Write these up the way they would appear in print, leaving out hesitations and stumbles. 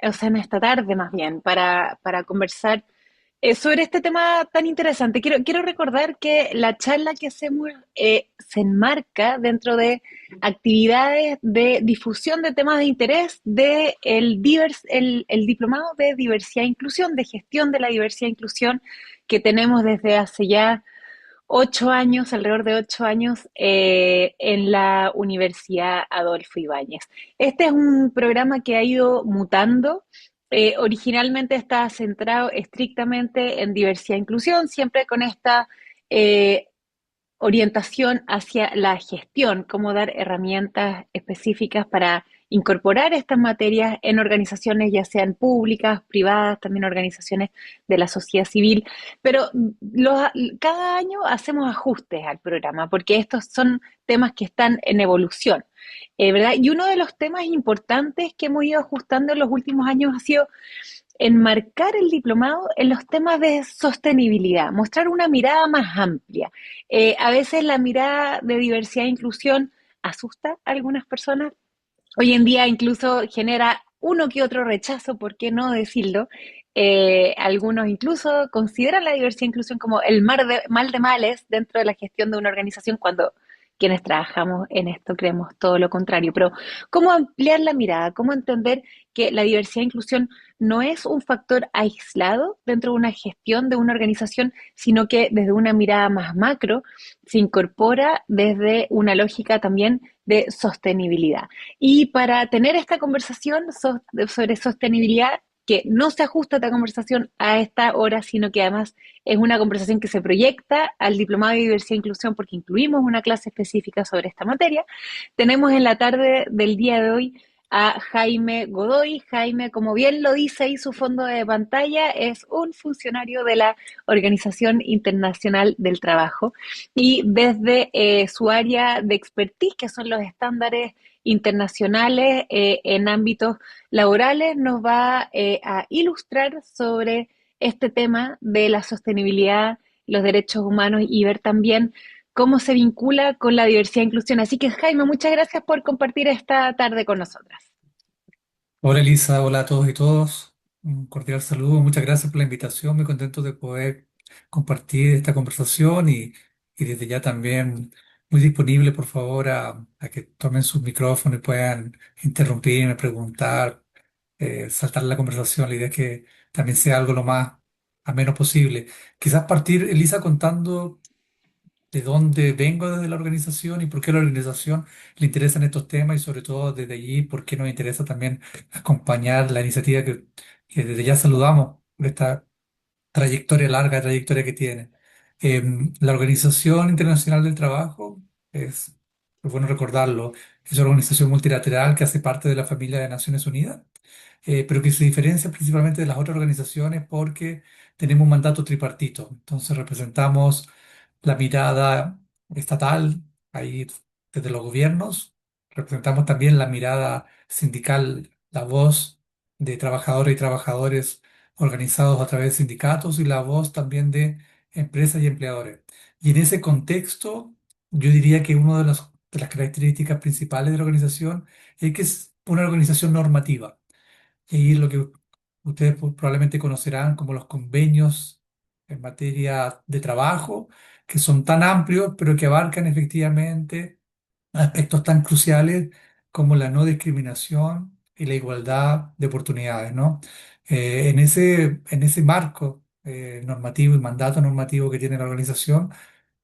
o sea, en esta tarde más bien, para conversar sobre este tema tan interesante. Quiero recordar que la charla que hacemos se enmarca dentro de actividades de difusión de temas de interés de el diplomado de diversidad e inclusión, de gestión de la diversidad e inclusión que tenemos desde hace ya 8 años, alrededor de 8 años, en la Universidad Adolfo Ibáñez. Este es un programa que ha ido mutando. Originalmente estaba centrado estrictamente en diversidad e inclusión, siempre con esta eh, orientación hacia la gestión, cómo dar herramientas específicas para incorporar estas materias en organizaciones, ya sean públicas, privadas, también organizaciones de la sociedad civil. Pero los, cada año hacemos ajustes al programa, porque estos son temas que están en evolución, ¿verdad? Y uno de los temas importantes que hemos ido ajustando en los últimos años ha sido enmarcar el diplomado en los temas de sostenibilidad, mostrar una mirada más amplia. A veces la mirada de diversidad e inclusión asusta a algunas personas. Hoy en día incluso genera uno que otro rechazo, ¿por qué no decirlo? Algunos incluso consideran la diversidad e inclusión como el mal de males dentro de la gestión de una organización cuando quienes trabajamos en esto creemos todo lo contrario. Pero ¿cómo ampliar la mirada? ¿Cómo entender que la diversidad e inclusión no es un factor aislado dentro de una gestión de una organización, sino que desde una mirada más macro se incorpora desde una lógica también de sostenibilidad? Y para tener esta conversación sobre sostenibilidad, que no se ajusta esta conversación a esta hora, sino que además es una conversación que se proyecta al Diplomado de Diversidad e Inclusión porque incluimos una clase específica sobre esta materia, tenemos en la tarde del día de hoy a Jaime Godoy. Jaime, como bien lo dice ahí su fondo de pantalla, es un funcionario de la Organización Internacional del Trabajo y desde su área de expertise, que son los estándares internacionales en ámbitos laborales, nos va a ilustrar sobre este tema de la sostenibilidad, los derechos humanos y ver también cómo se vincula con la diversidad e inclusión. Así que Jaime, muchas gracias por compartir esta tarde con nosotras. Hola Elisa, hola a todos y todos. Un cordial saludo. Muchas gracias por la invitación. Muy contento de poder compartir esta conversación y desde ya también muy disponible, por favor, a que tomen sus micrófonos y puedan interrumpirme, preguntar, saltar la conversación. La idea es que también sea algo lo más ameno posible. Quizás partir, Elisa, contando de dónde vengo desde la organización y por qué a la organización le interesan estos temas y sobre todo desde allí por qué nos interesa también acompañar la iniciativa que desde ya saludamos por esta trayectoria larga, trayectoria que tiene. La Organización Internacional del Trabajo es bueno recordarlo, es una organización multilateral que hace parte de la familia de Naciones Unidas, pero que se diferencia principalmente de las otras organizaciones porque tenemos un mandato tripartito. Entonces representamos la mirada estatal, ahí desde los gobiernos, representamos también la mirada sindical, la voz de trabajadoras y trabajadores organizados a través de sindicatos y la voz también de empresas y empleadores. Y en ese contexto, yo diría que una de las características principales de la organización es que es una organización normativa. Y ahí es lo que ustedes probablemente conocerán como los convenios en materia de trabajo, que son tan amplios, pero que abarcan efectivamente aspectos tan cruciales como la no discriminación y la igualdad de oportunidades, ¿no? En ese marco normativo y mandato normativo que tiene la organización,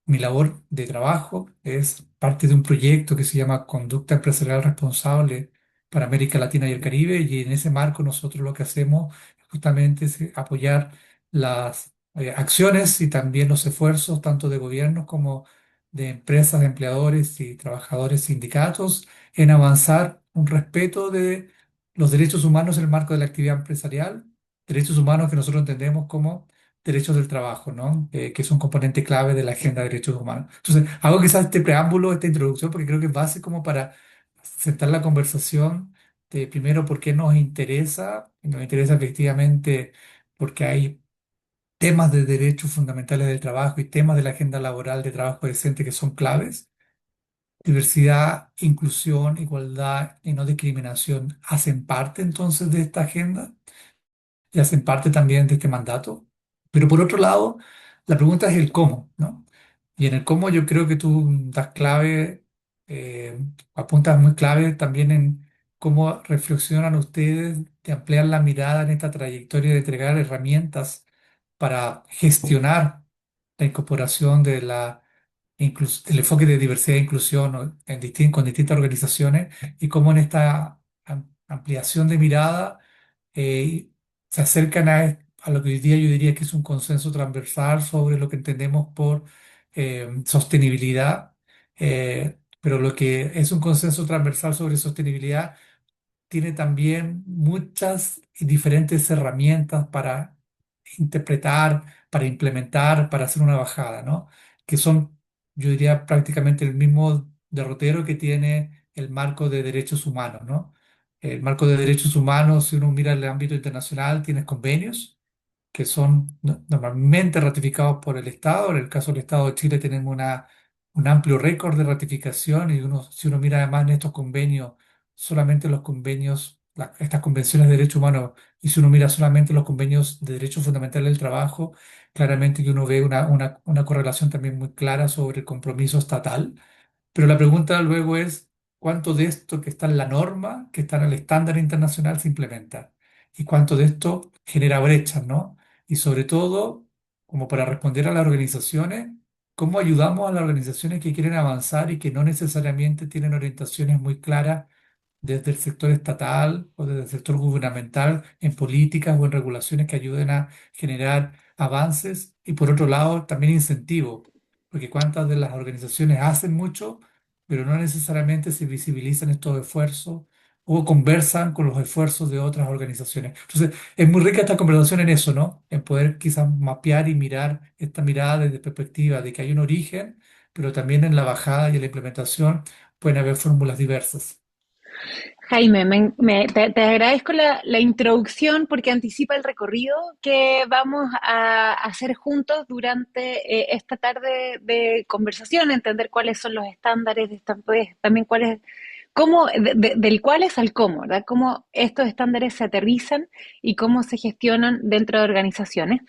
mi labor de trabajo es parte de un proyecto que se llama Conducta Empresarial Responsable para América Latina y el Caribe, y en ese marco nosotros lo que hacemos justamente es apoyar las acciones y también los esfuerzos tanto de gobiernos como de empresas, de empleadores y trabajadores, sindicatos, en avanzar un respeto de los derechos humanos en el marco de la actividad empresarial, derechos humanos que nosotros entendemos como derechos del trabajo, ¿no? Que es un componente clave de la agenda de derechos humanos. Entonces, hago quizás este preámbulo, esta introducción, porque creo que es base como para sentar la conversación de primero por qué nos interesa, y nos interesa efectivamente porque hay temas de derechos fundamentales del trabajo y temas de la agenda laboral de trabajo decente que son claves. diversidad, inclusión, igualdad y no discriminación hacen parte entonces de esta agenda y hacen parte también de este mandato. Pero por otro lado, la pregunta es el cómo, ¿no? Y en el cómo yo creo que tú das clave, eh, apuntas muy clave también en cómo reflexionan ustedes de ampliar la mirada en esta trayectoria de entregar herramientas para gestionar la incorporación de del enfoque de diversidad e inclusión, ¿no? Con distintas organizaciones y cómo en esta ampliación de mirada eh, se acercan a lo que hoy día yo diría que es un consenso transversal sobre lo que entendemos por sostenibilidad, pero lo que es un consenso transversal sobre sostenibilidad tiene también muchas y diferentes herramientas para interpretar, para implementar, para hacer una bajada, ¿no? Que son, yo diría, prácticamente el mismo derrotero que tiene el marco de derechos humanos, ¿no? El marco de derechos humanos, si uno mira el ámbito internacional, tienes convenios que son normalmente ratificados por el Estado. En el caso del Estado de Chile tenemos un amplio récord de ratificación y si uno mira además en estos convenios, solamente los convenios, estas convenciones de derechos humanos, y si uno mira solamente los convenios de derechos fundamentales del trabajo, claramente que uno ve una correlación también muy clara sobre el compromiso estatal. Pero la pregunta luego es, ¿cuánto de esto que está en la norma, que está en el estándar internacional, se implementa? ¿Y cuánto de esto genera brechas, ¿no? Y sobre todo, como para responder a las organizaciones, ¿cómo ayudamos a las organizaciones que quieren avanzar y que no necesariamente tienen orientaciones muy claras desde el sector estatal o desde el sector gubernamental en políticas o en regulaciones que ayuden a generar avances y por otro lado también incentivos, porque cuántas de las organizaciones hacen mucho, pero no necesariamente se visibilizan estos esfuerzos o conversan con los esfuerzos de otras organizaciones. Entonces, es muy rica esta conversación en eso, ¿no? En poder quizás mapear y mirar esta mirada desde perspectiva de que hay un origen, pero también en la bajada y en la implementación pueden haber fórmulas diversas. Jaime, te agradezco la introducción porque anticipa el recorrido que vamos a hacer juntos durante esta tarde de conversación, entender cuáles son los estándares, pues, también cuáles, del cuál es al cómo, ¿verdad? Cómo estos estándares se aterrizan y cómo se gestionan dentro de organizaciones.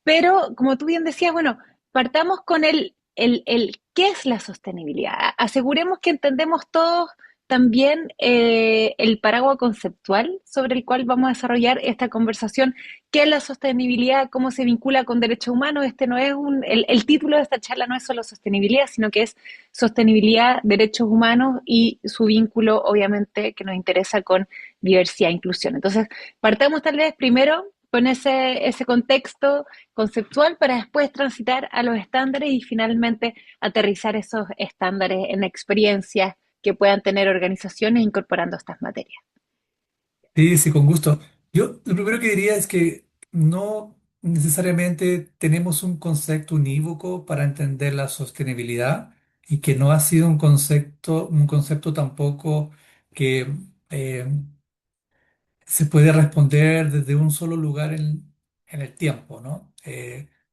Pero, como tú bien decías, bueno, partamos con el qué es la sostenibilidad. Aseguremos que entendemos todos también el paraguas conceptual sobre el cual vamos a desarrollar esta conversación. ¿Qué es la sostenibilidad? ¿Cómo se vincula con derechos humanos? Este no es el título de esta charla no es solo sostenibilidad, sino que es sostenibilidad, derechos humanos y su vínculo, obviamente, que nos interesa con diversidad e inclusión. Entonces, partamos tal vez primero con ese contexto conceptual para después transitar a los estándares y finalmente aterrizar esos estándares en experiencias que puedan tener organizaciones incorporando estas materias. Sí, sí, con gusto. Yo lo primero que diría es que no necesariamente tenemos un concepto unívoco para entender la sostenibilidad y que no ha sido un concepto tampoco que eh, se puede responder desde un solo lugar en el tiempo, ¿no?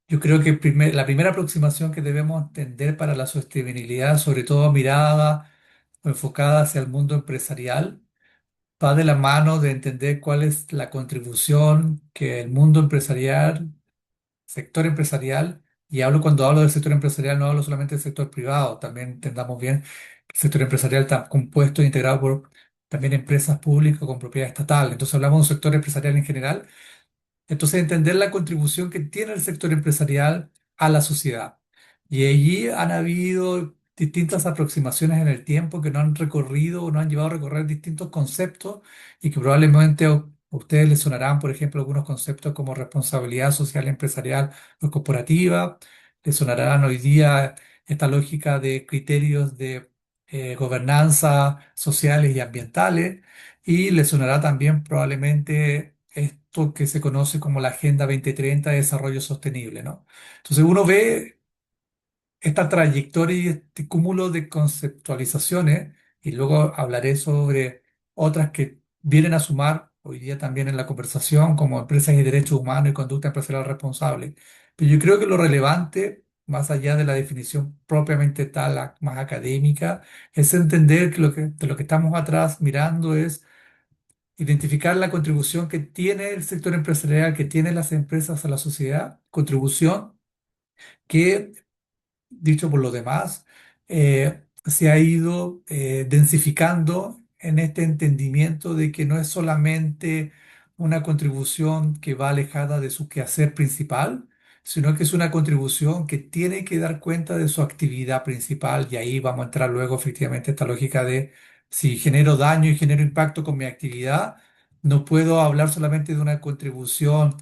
Yo creo que la primera aproximación que debemos entender para la sostenibilidad, sobre todo mirada o enfocada hacia el mundo empresarial, va de la mano de entender cuál es la contribución que el mundo empresarial, sector empresarial, y cuando hablo del sector empresarial no hablo solamente del sector privado, también entendamos bien que el sector empresarial está compuesto e integrado por también empresas públicas con propiedad estatal. Entonces hablamos de un sector empresarial en general, entonces, entender la contribución que tiene el sector empresarial a la sociedad. Y allí han habido distintas aproximaciones en el tiempo que no han recorrido o no han llevado a recorrer distintos conceptos y que probablemente a ustedes les sonarán, por ejemplo, algunos conceptos como responsabilidad social empresarial o corporativa. Les sonarán hoy día esta lógica de criterios de gobernanza sociales y ambientales. Y le sonará también probablemente esto que se conoce como la Agenda 2030 de Desarrollo Sostenible, ¿no? Entonces uno ve esta trayectoria y este cúmulo de conceptualizaciones, y luego hablaré sobre otras que vienen a sumar hoy día también en la conversación, como empresas y derechos humanos y conducta empresarial responsable. Pero yo creo que lo relevante, más allá de la definición propiamente tal, más académica, es entender que de lo que estamos atrás mirando es identificar la contribución que tiene el sector empresarial, que tienen las empresas a la sociedad, contribución que dicho por los demás, se ha ido densificando en este entendimiento de que no es solamente una contribución que va alejada de su quehacer principal, sino que es una contribución que tiene que dar cuenta de su actividad principal. Y ahí vamos a entrar luego efectivamente esta lógica de si genero daño y genero impacto con mi actividad, no puedo hablar solamente de una contribución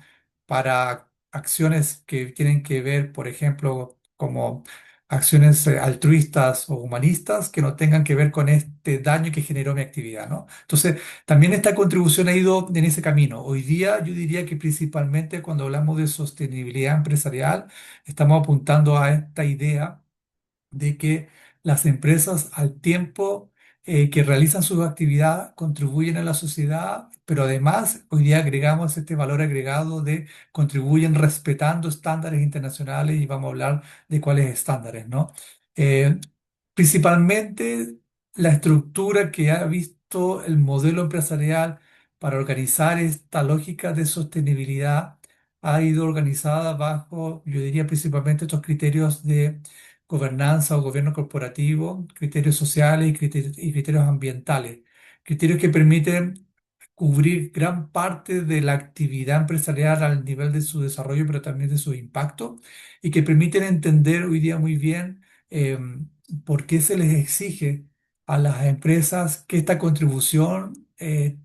para acciones que tienen que ver, por ejemplo, como acciones altruistas o humanistas que no tengan que ver con este daño que generó mi actividad, ¿no? Entonces, también esta contribución ha ido en ese camino. Hoy día yo diría que principalmente cuando hablamos de sostenibilidad empresarial, estamos apuntando a esta idea de que las empresas al tiempo que realizan su actividad contribuyen a la sociedad, pero además hoy día agregamos este valor agregado de contribuyen respetando estándares internacionales y vamos a hablar de cuáles estándares, ¿no? Eh, Principalmente la estructura que ha visto el modelo empresarial para organizar esta lógica de sostenibilidad ha ido organizada bajo, yo diría principalmente estos criterios de gobernanza o gobierno corporativo, criterios sociales y criterios ambientales, criterios que permiten cubrir gran parte de la actividad empresarial al nivel de su desarrollo, pero también de su impacto, y que permiten entender hoy día muy bien por qué se les exige a las empresas que esta contribución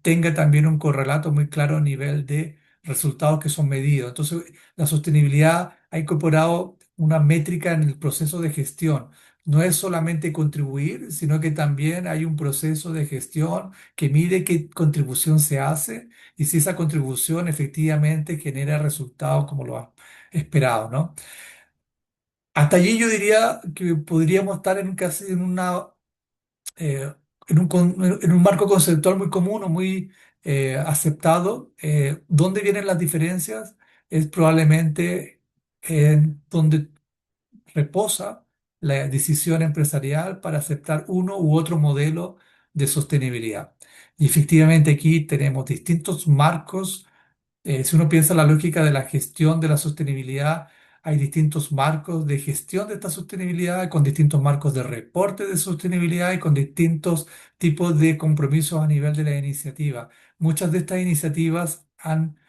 tenga también un correlato muy claro a nivel de resultados que son medidos. Entonces, la sostenibilidad ha incorporado una métrica en el proceso de gestión. No es solamente contribuir, sino que también hay un proceso de gestión que mide qué contribución se hace y si esa contribución efectivamente genera resultados como lo ha esperado, ¿no? Hasta allí yo diría que podríamos estar en casi eh, en un marco conceptual muy común o muy aceptado. ¿Dónde vienen las diferencias? Es probablemente en donde reposa la decisión empresarial para aceptar uno u otro modelo de sostenibilidad. Y efectivamente aquí tenemos distintos marcos. Si uno piensa en la lógica de la gestión de la sostenibilidad, hay distintos marcos de gestión de esta sostenibilidad, con distintos marcos de reporte de sostenibilidad y con distintos tipos de compromisos a nivel de la iniciativa. Muchas de estas iniciativas han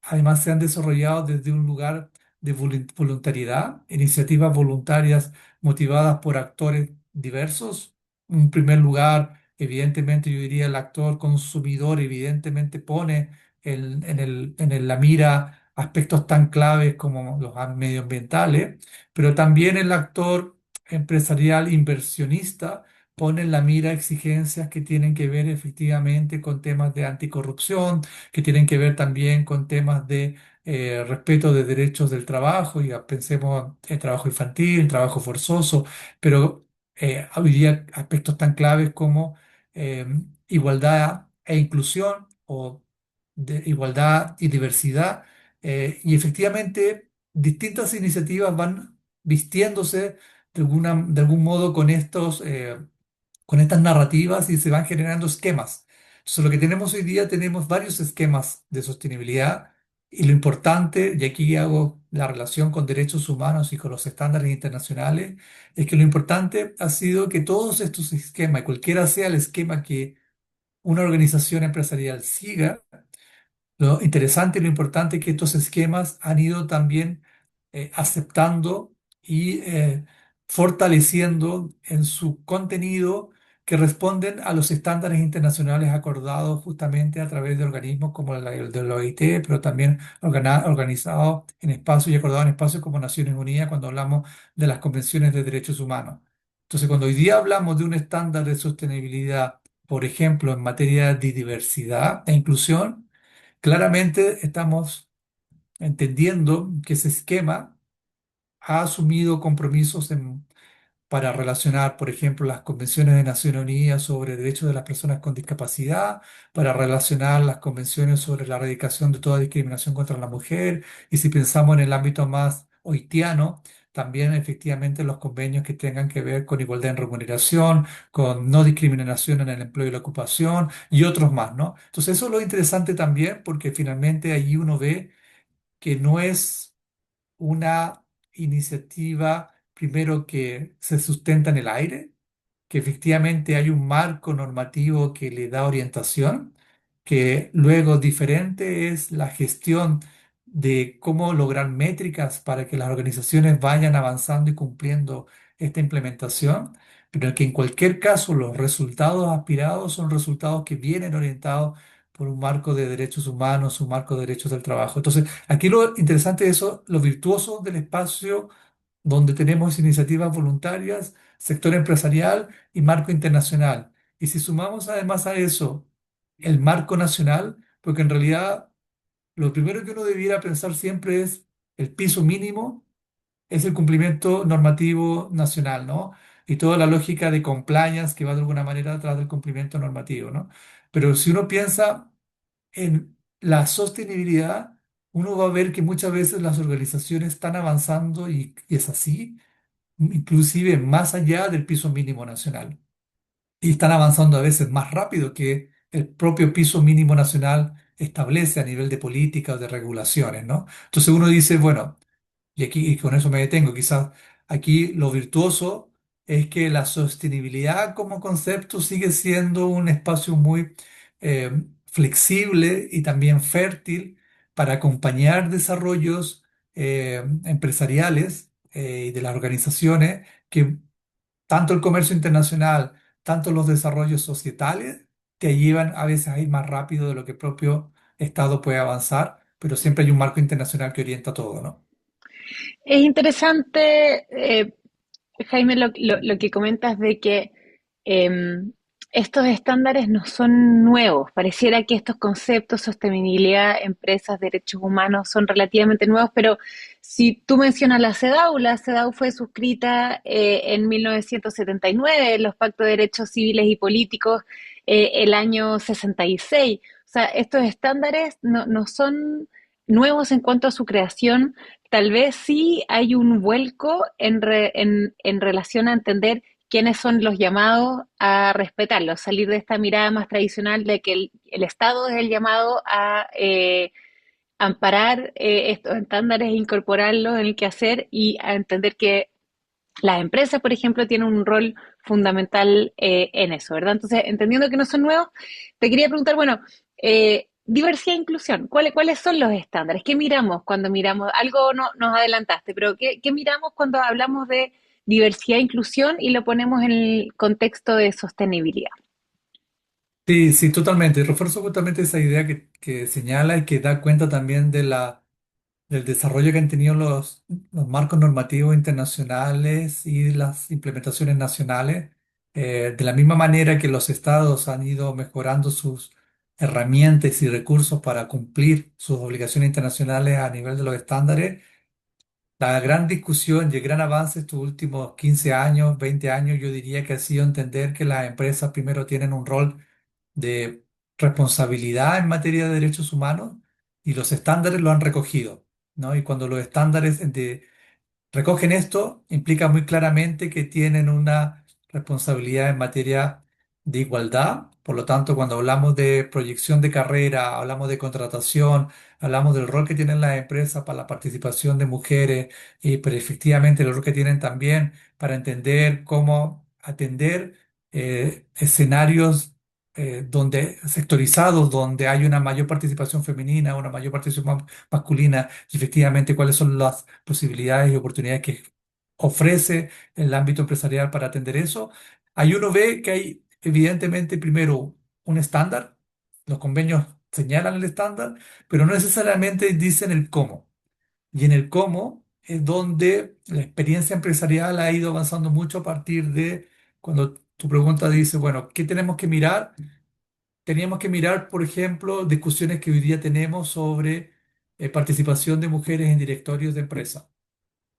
además, se han desarrollado desde un lugar de voluntariedad, iniciativas voluntarias motivadas por actores diversos. En primer lugar, evidentemente, yo diría el actor consumidor, evidentemente pone la mira aspectos tan claves como los medioambientales, pero también el actor empresarial inversionista pone en la mira exigencias que tienen que ver efectivamente con temas de anticorrupción, que tienen que ver también con temas de respeto de derechos del trabajo, y pensemos en trabajo infantil, trabajo forzoso, pero hoy día aspectos tan claves como eh, igualdad e inclusión o de igualdad y diversidad. Y efectivamente, distintas iniciativas van vistiéndose de algún modo con estas narrativas y se van generando esquemas. Entonces, lo que tenemos hoy día, tenemos varios esquemas de sostenibilidad y lo importante, y aquí hago la relación con derechos humanos y con los estándares internacionales, es que lo importante ha sido que todos estos esquemas, cualquiera sea el esquema que una organización empresarial siga, lo interesante y lo importante es que estos esquemas han ido también aceptando y fortaleciendo en su contenido que responden a los estándares internacionales acordados justamente a través de organismos como el de la OIT, pero también organizados en espacios y acordados en espacios como Naciones Unidas cuando hablamos de las convenciones de derechos humanos. Entonces, cuando hoy día hablamos de un estándar de sostenibilidad, por ejemplo, en materia de diversidad e inclusión, claramente estamos entendiendo que ese esquema ha asumido compromisos para relacionar, por ejemplo, las convenciones de Naciones Unidas sobre derechos de las personas con discapacidad, para relacionar las convenciones sobre la erradicación de toda discriminación contra la mujer, y si pensamos en el ámbito más hoitiano, también efectivamente los convenios que tengan que ver con igualdad en remuneración, con no discriminación en el empleo y la ocupación y otros más, ¿no? Entonces eso es lo interesante también porque finalmente allí uno ve que no es una iniciativa, primero, que se sustenta en el aire, que efectivamente hay un marco normativo que le da orientación, que luego diferente es la gestión de cómo lograr métricas para que las organizaciones vayan avanzando y cumpliendo esta implementación, pero que en cualquier caso los resultados aspirados son resultados que vienen orientados por un marco de derechos humanos, un marco de derechos del trabajo. Entonces, aquí lo interesante de eso, lo virtuoso del espacio donde tenemos iniciativas voluntarias, sector empresarial y marco internacional. Y si sumamos además a eso el marco nacional, porque en realidad lo primero que uno debiera pensar siempre es el piso mínimo, es el cumplimiento normativo nacional, ¿no? Y toda la lógica de compliance que va de alguna manera atrás del cumplimiento normativo, ¿no? Pero si uno piensa en la sostenibilidad, uno va a ver que muchas veces las organizaciones están avanzando y es así, inclusive más allá del piso mínimo nacional. Y están avanzando a veces más rápido que el propio piso mínimo nacional establece a nivel de política o de regulaciones, ¿no? Entonces uno dice, bueno, y aquí y con eso me detengo. Quizás aquí lo virtuoso es que la sostenibilidad como concepto sigue siendo un espacio muy eh, flexible y también fértil para acompañar desarrollos empresariales y de las organizaciones que tanto el comercio internacional, tanto los desarrollos societales te llevan a veces a ir más rápido de lo que el propio Estado puede avanzar, pero siempre hay un marco internacional que orienta todo, ¿no? Es interesante, Jaime, lo que comentas de que eh, estos estándares no son nuevos. Pareciera que estos conceptos, sostenibilidad, empresas, derechos humanos, son relativamente nuevos, pero si tú mencionas la CEDAW fue suscrita en 1979, los Pactos de Derechos Civiles y Políticos el año 66. O sea, estos estándares no son nuevos en cuanto a su creación. Tal vez sí hay un vuelco en relación a entender quiénes son los llamados a respetarlos, salir de esta mirada más tradicional de que el Estado es el llamado a amparar estos estándares e incorporarlos en el quehacer y a entender que las empresas, por ejemplo, tienen un rol fundamental en eso, ¿verdad? Entonces, entendiendo que no son nuevos, te quería preguntar, bueno, diversidad e inclusión, ¿cuáles son los estándares? ¿Qué miramos cuando miramos? Algo no, nos adelantaste, pero ¿qué miramos cuando hablamos de diversidad e inclusión y lo ponemos en el contexto de sostenibilidad? Sí, sí, totalmente. Refuerzo justamente esa idea que señala y que da cuenta también del desarrollo que han tenido los marcos normativos internacionales y las implementaciones nacionales. De la misma manera que los estados han ido mejorando sus herramientas y recursos para cumplir sus obligaciones internacionales a nivel de los estándares, la gran discusión y el gran avance estos últimos 15 años, 20 años, yo diría que ha sido entender que las empresas primero tienen un rol de responsabilidad en materia de derechos humanos y los estándares lo han recogido, ¿no? Y cuando los estándares recogen esto, implica muy claramente que tienen una responsabilidad en materia de igualdad. Por lo tanto, cuando hablamos de proyección de carrera, hablamos de contratación, hablamos del rol que tienen las empresas para la participación de mujeres, pero efectivamente el rol que tienen también para entender cómo atender escenarios sectorizados, donde hay una mayor participación femenina, una mayor participación masculina, y efectivamente cuáles son las posibilidades y oportunidades que ofrece el ámbito empresarial para atender eso. Ahí uno ve que hay evidentemente primero un estándar, los convenios señalan el estándar, pero no necesariamente dicen el cómo. Y en el cómo es donde la experiencia empresarial ha ido avanzando mucho a partir de cuando tu pregunta dice, bueno, ¿qué tenemos que mirar? Teníamos que mirar, por ejemplo, discusiones que hoy día tenemos sobre participación de mujeres en directorios de empresas,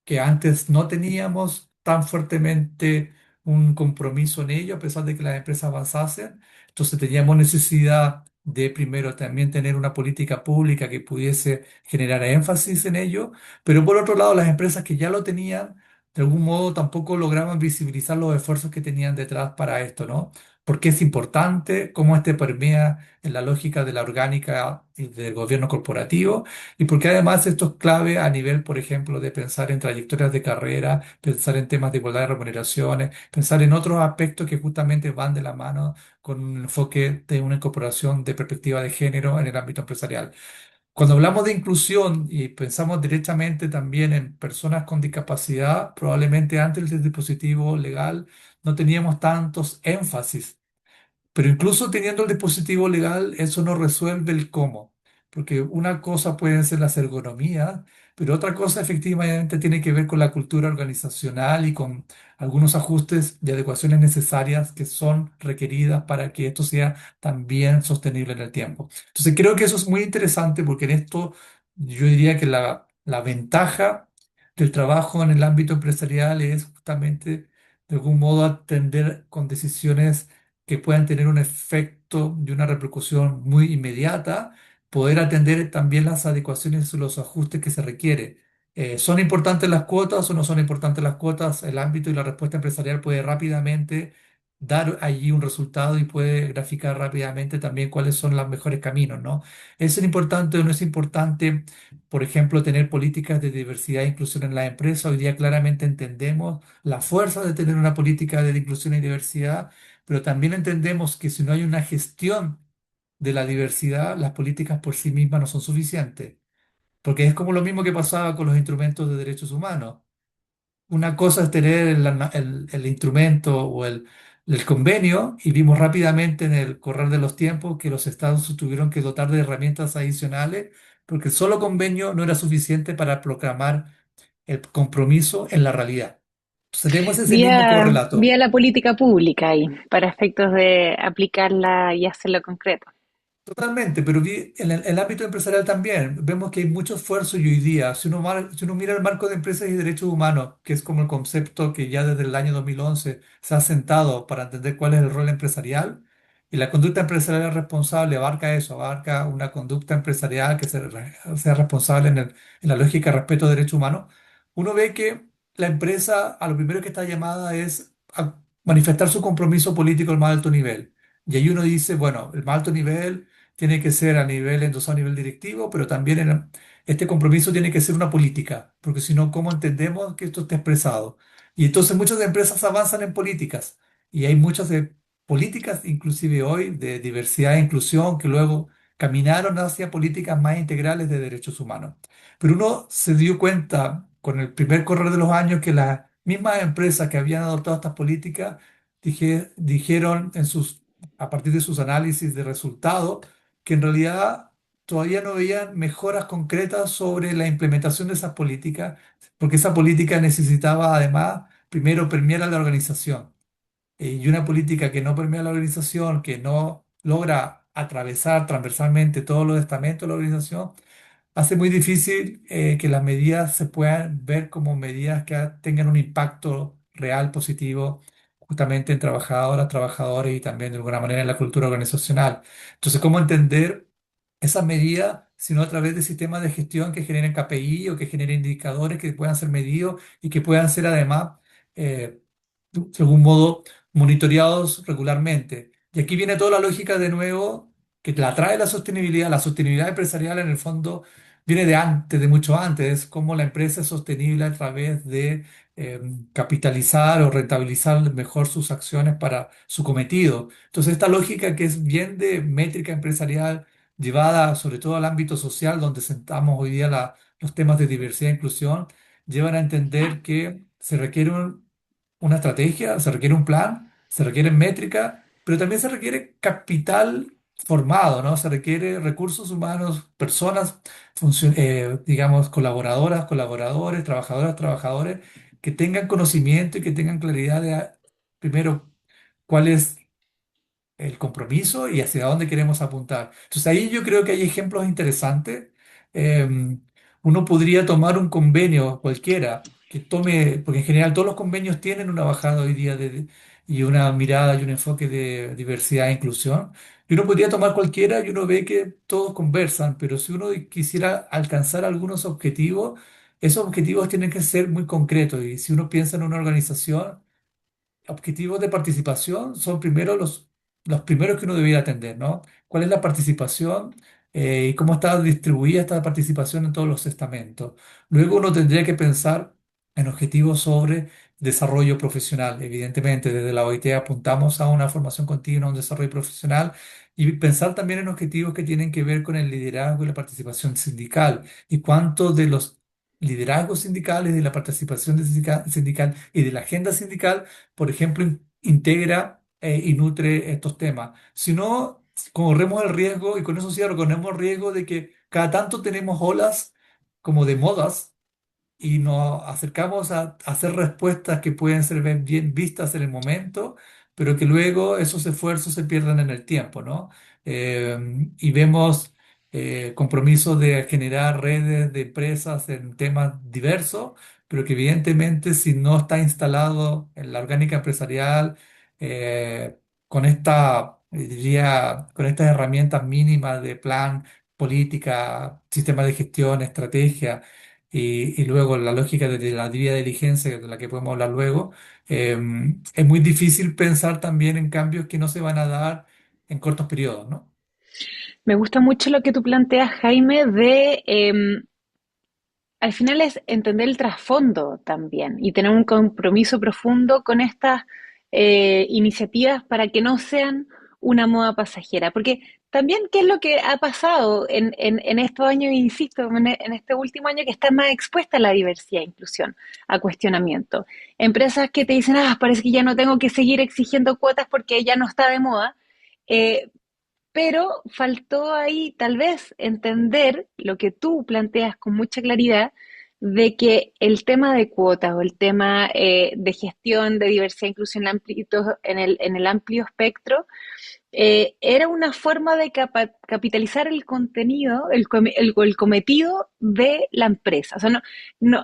que antes no teníamos tan fuertemente un compromiso en ello, a pesar de que las empresas avanzasen. Entonces teníamos necesidad de primero también tener una política pública que pudiese generar énfasis en ello, pero por otro lado las empresas que ya lo tenían, de algún modo tampoco lograban visibilizar los esfuerzos que tenían detrás para esto, ¿no? Porque es importante, cómo este permea en la lógica de la orgánica y del gobierno corporativo, y porque además esto es clave a nivel, por ejemplo, de pensar en trayectorias de carrera, pensar en temas de igualdad de remuneraciones, pensar en otros aspectos que justamente van de la mano con un enfoque de una incorporación de perspectiva de género en el ámbito empresarial. Cuando hablamos de inclusión y pensamos directamente también en personas con discapacidad, probablemente antes del dispositivo legal no teníamos tantos énfasis, pero incluso teniendo el dispositivo legal, eso no resuelve el cómo, porque una cosa pueden ser las ergonomías, pero otra cosa efectivamente tiene que ver con la cultura organizacional y con algunos ajustes y adecuaciones necesarias que son requeridas para que esto sea también sostenible en el tiempo. Entonces creo que eso es muy interesante porque en esto yo diría que la ventaja del trabajo en el ámbito empresarial es justamente de algún modo atender con decisiones que puedan tener un efecto y una repercusión muy inmediata, poder atender también las adecuaciones y los ajustes que se requiere. ¿Son importantes las cuotas o no son importantes las cuotas? El ámbito y la respuesta empresarial puede rápidamente dar allí un resultado y puede graficar rápidamente también cuáles son los mejores caminos, ¿no? ¿Es importante o no es importante, por ejemplo, tener políticas de diversidad e inclusión en la empresa? Hoy día claramente entendemos la fuerza de tener una política de inclusión y diversidad, pero también entendemos que si no hay una gestión de la diversidad, las políticas por sí mismas no son suficientes, porque es como lo mismo que pasaba con los instrumentos de derechos humanos. Una cosa es tener el instrumento o el convenio y vimos rápidamente en el correr de los tiempos que los estados se tuvieron que dotar de herramientas adicionales porque el solo convenio no era suficiente para proclamar el compromiso en la realidad. Entonces tenemos ese mismo Vía correlato. la política pública ahí, para efectos de aplicarla y hacerlo concreto. Totalmente, pero en el ámbito empresarial también vemos que hay mucho esfuerzo y hoy día, si uno mira el marco de empresas y derechos humanos, que es como el concepto que ya desde el año 2011 se ha sentado para entender cuál es el rol empresarial, y la conducta empresarial responsable abarca eso, abarca una conducta empresarial que sea responsable en la lógica de respeto de derechos humanos, uno ve que la empresa a lo primero que está llamada es a manifestar su compromiso político al más alto nivel. Y ahí uno dice, bueno, el más alto nivel tiene que ser a nivel endosado, a nivel directivo, pero también este compromiso tiene que ser una política, porque si no, ¿cómo entendemos que esto esté expresado? Y entonces muchas empresas avanzan en políticas y hay muchas de políticas, inclusive hoy, de diversidad e inclusión, que luego caminaron hacia políticas más integrales de derechos humanos. Pero uno se dio cuenta con el primer correr de los años que las mismas empresas que habían adoptado estas políticas dijeron a partir de sus análisis de resultados, que en realidad todavía no veían mejoras concretas sobre la implementación de esas políticas, porque esa política necesitaba además primero permear a la organización. Y una política que no permea a la organización, que no logra atravesar transversalmente todos los estamentos de la organización, hace muy difícil que las medidas se puedan ver como medidas que tengan un impacto real positivo justamente en trabajadoras, trabajadores y también de alguna manera en la cultura organizacional. Entonces, ¿cómo entender esas medidas sino a través de sistemas de gestión que generen KPI o que generen indicadores que puedan ser medidos y que puedan ser además, eh, de algún modo, monitoreados regularmente? Y aquí viene toda la lógica de nuevo que la trae la sostenibilidad. La sostenibilidad empresarial en el fondo viene de antes, de mucho antes, cómo la empresa es sostenible a través de eh, capitalizar o rentabilizar mejor sus acciones para su cometido. Entonces, esta lógica que es bien de métrica empresarial, llevada sobre todo al ámbito social, donde sentamos hoy día los temas de diversidad e inclusión, llevan a entender que se requiere una estrategia, se requiere un plan, se requieren métricas, pero también se requiere capital formado, ¿no? Se requiere recursos humanos, personas, digamos, colaboradoras, colaboradores, trabajadoras, trabajadores, que tengan conocimiento y que tengan claridad de, primero, cuál es el compromiso y hacia dónde queremos apuntar. Entonces ahí yo creo que hay ejemplos interesantes. Eh, Uno podría tomar un convenio cualquiera que tome, porque en general todos los convenios tienen una bajada hoy día y una mirada y un enfoque de diversidad e inclusión. Y uno podría tomar cualquiera y uno ve que todos conversan, pero si uno quisiera alcanzar algunos objetivos, esos objetivos tienen que ser muy concretos. Y si uno piensa en una organización, objetivos de participación son primero los primeros que uno debería atender, ¿no? ¿Cuál es la participación y cómo está distribuida esta participación en todos los estamentos? Luego uno tendría que pensar en objetivos sobre desarrollo profesional. Evidentemente, desde la OIT apuntamos a una formación continua, a un desarrollo profesional y pensar también en objetivos que tienen que ver con el liderazgo y la participación sindical y cuánto de los liderazgos sindicales, de la participación sindical y de la agenda sindical por ejemplo, integra y nutre estos temas. Si no, corremos el riesgo, y con eso sí, corremos el riesgo de que cada tanto tenemos olas como de modas y nos acercamos a hacer respuestas que pueden ser bien vistas en el momento, pero que luego esos esfuerzos se pierden en el tiempo, ¿no? Y vemos compromisos de generar redes de empresas en temas diversos, pero que evidentemente si no está instalado en la orgánica empresarial, con diría, con estas herramientas mínimas de plan, política, sistema de gestión, estrategia, y luego la lógica de la debida diligencia, de la que podemos hablar luego, es muy difícil pensar también en cambios que no se van a dar en cortos periodos, ¿no? Me gusta mucho lo que tú planteas, Jaime, al final es entender el trasfondo también y tener un compromiso profundo con estas iniciativas para que no sean una moda pasajera. Porque también, ¿qué es lo que ha pasado en estos años, insisto, en este último año que está más expuesta a la diversidad e inclusión, a cuestionamiento? Empresas que te dicen, ah, parece que ya no tengo que seguir exigiendo cuotas porque ya no está de moda. Eh, pero faltó ahí tal vez entender lo que tú planteas con mucha claridad, de que el tema de cuotas o el tema de gestión de diversidad e inclusión en el amplio espectro era una forma de capitalizar el contenido, el cometido de la empresa. O sea,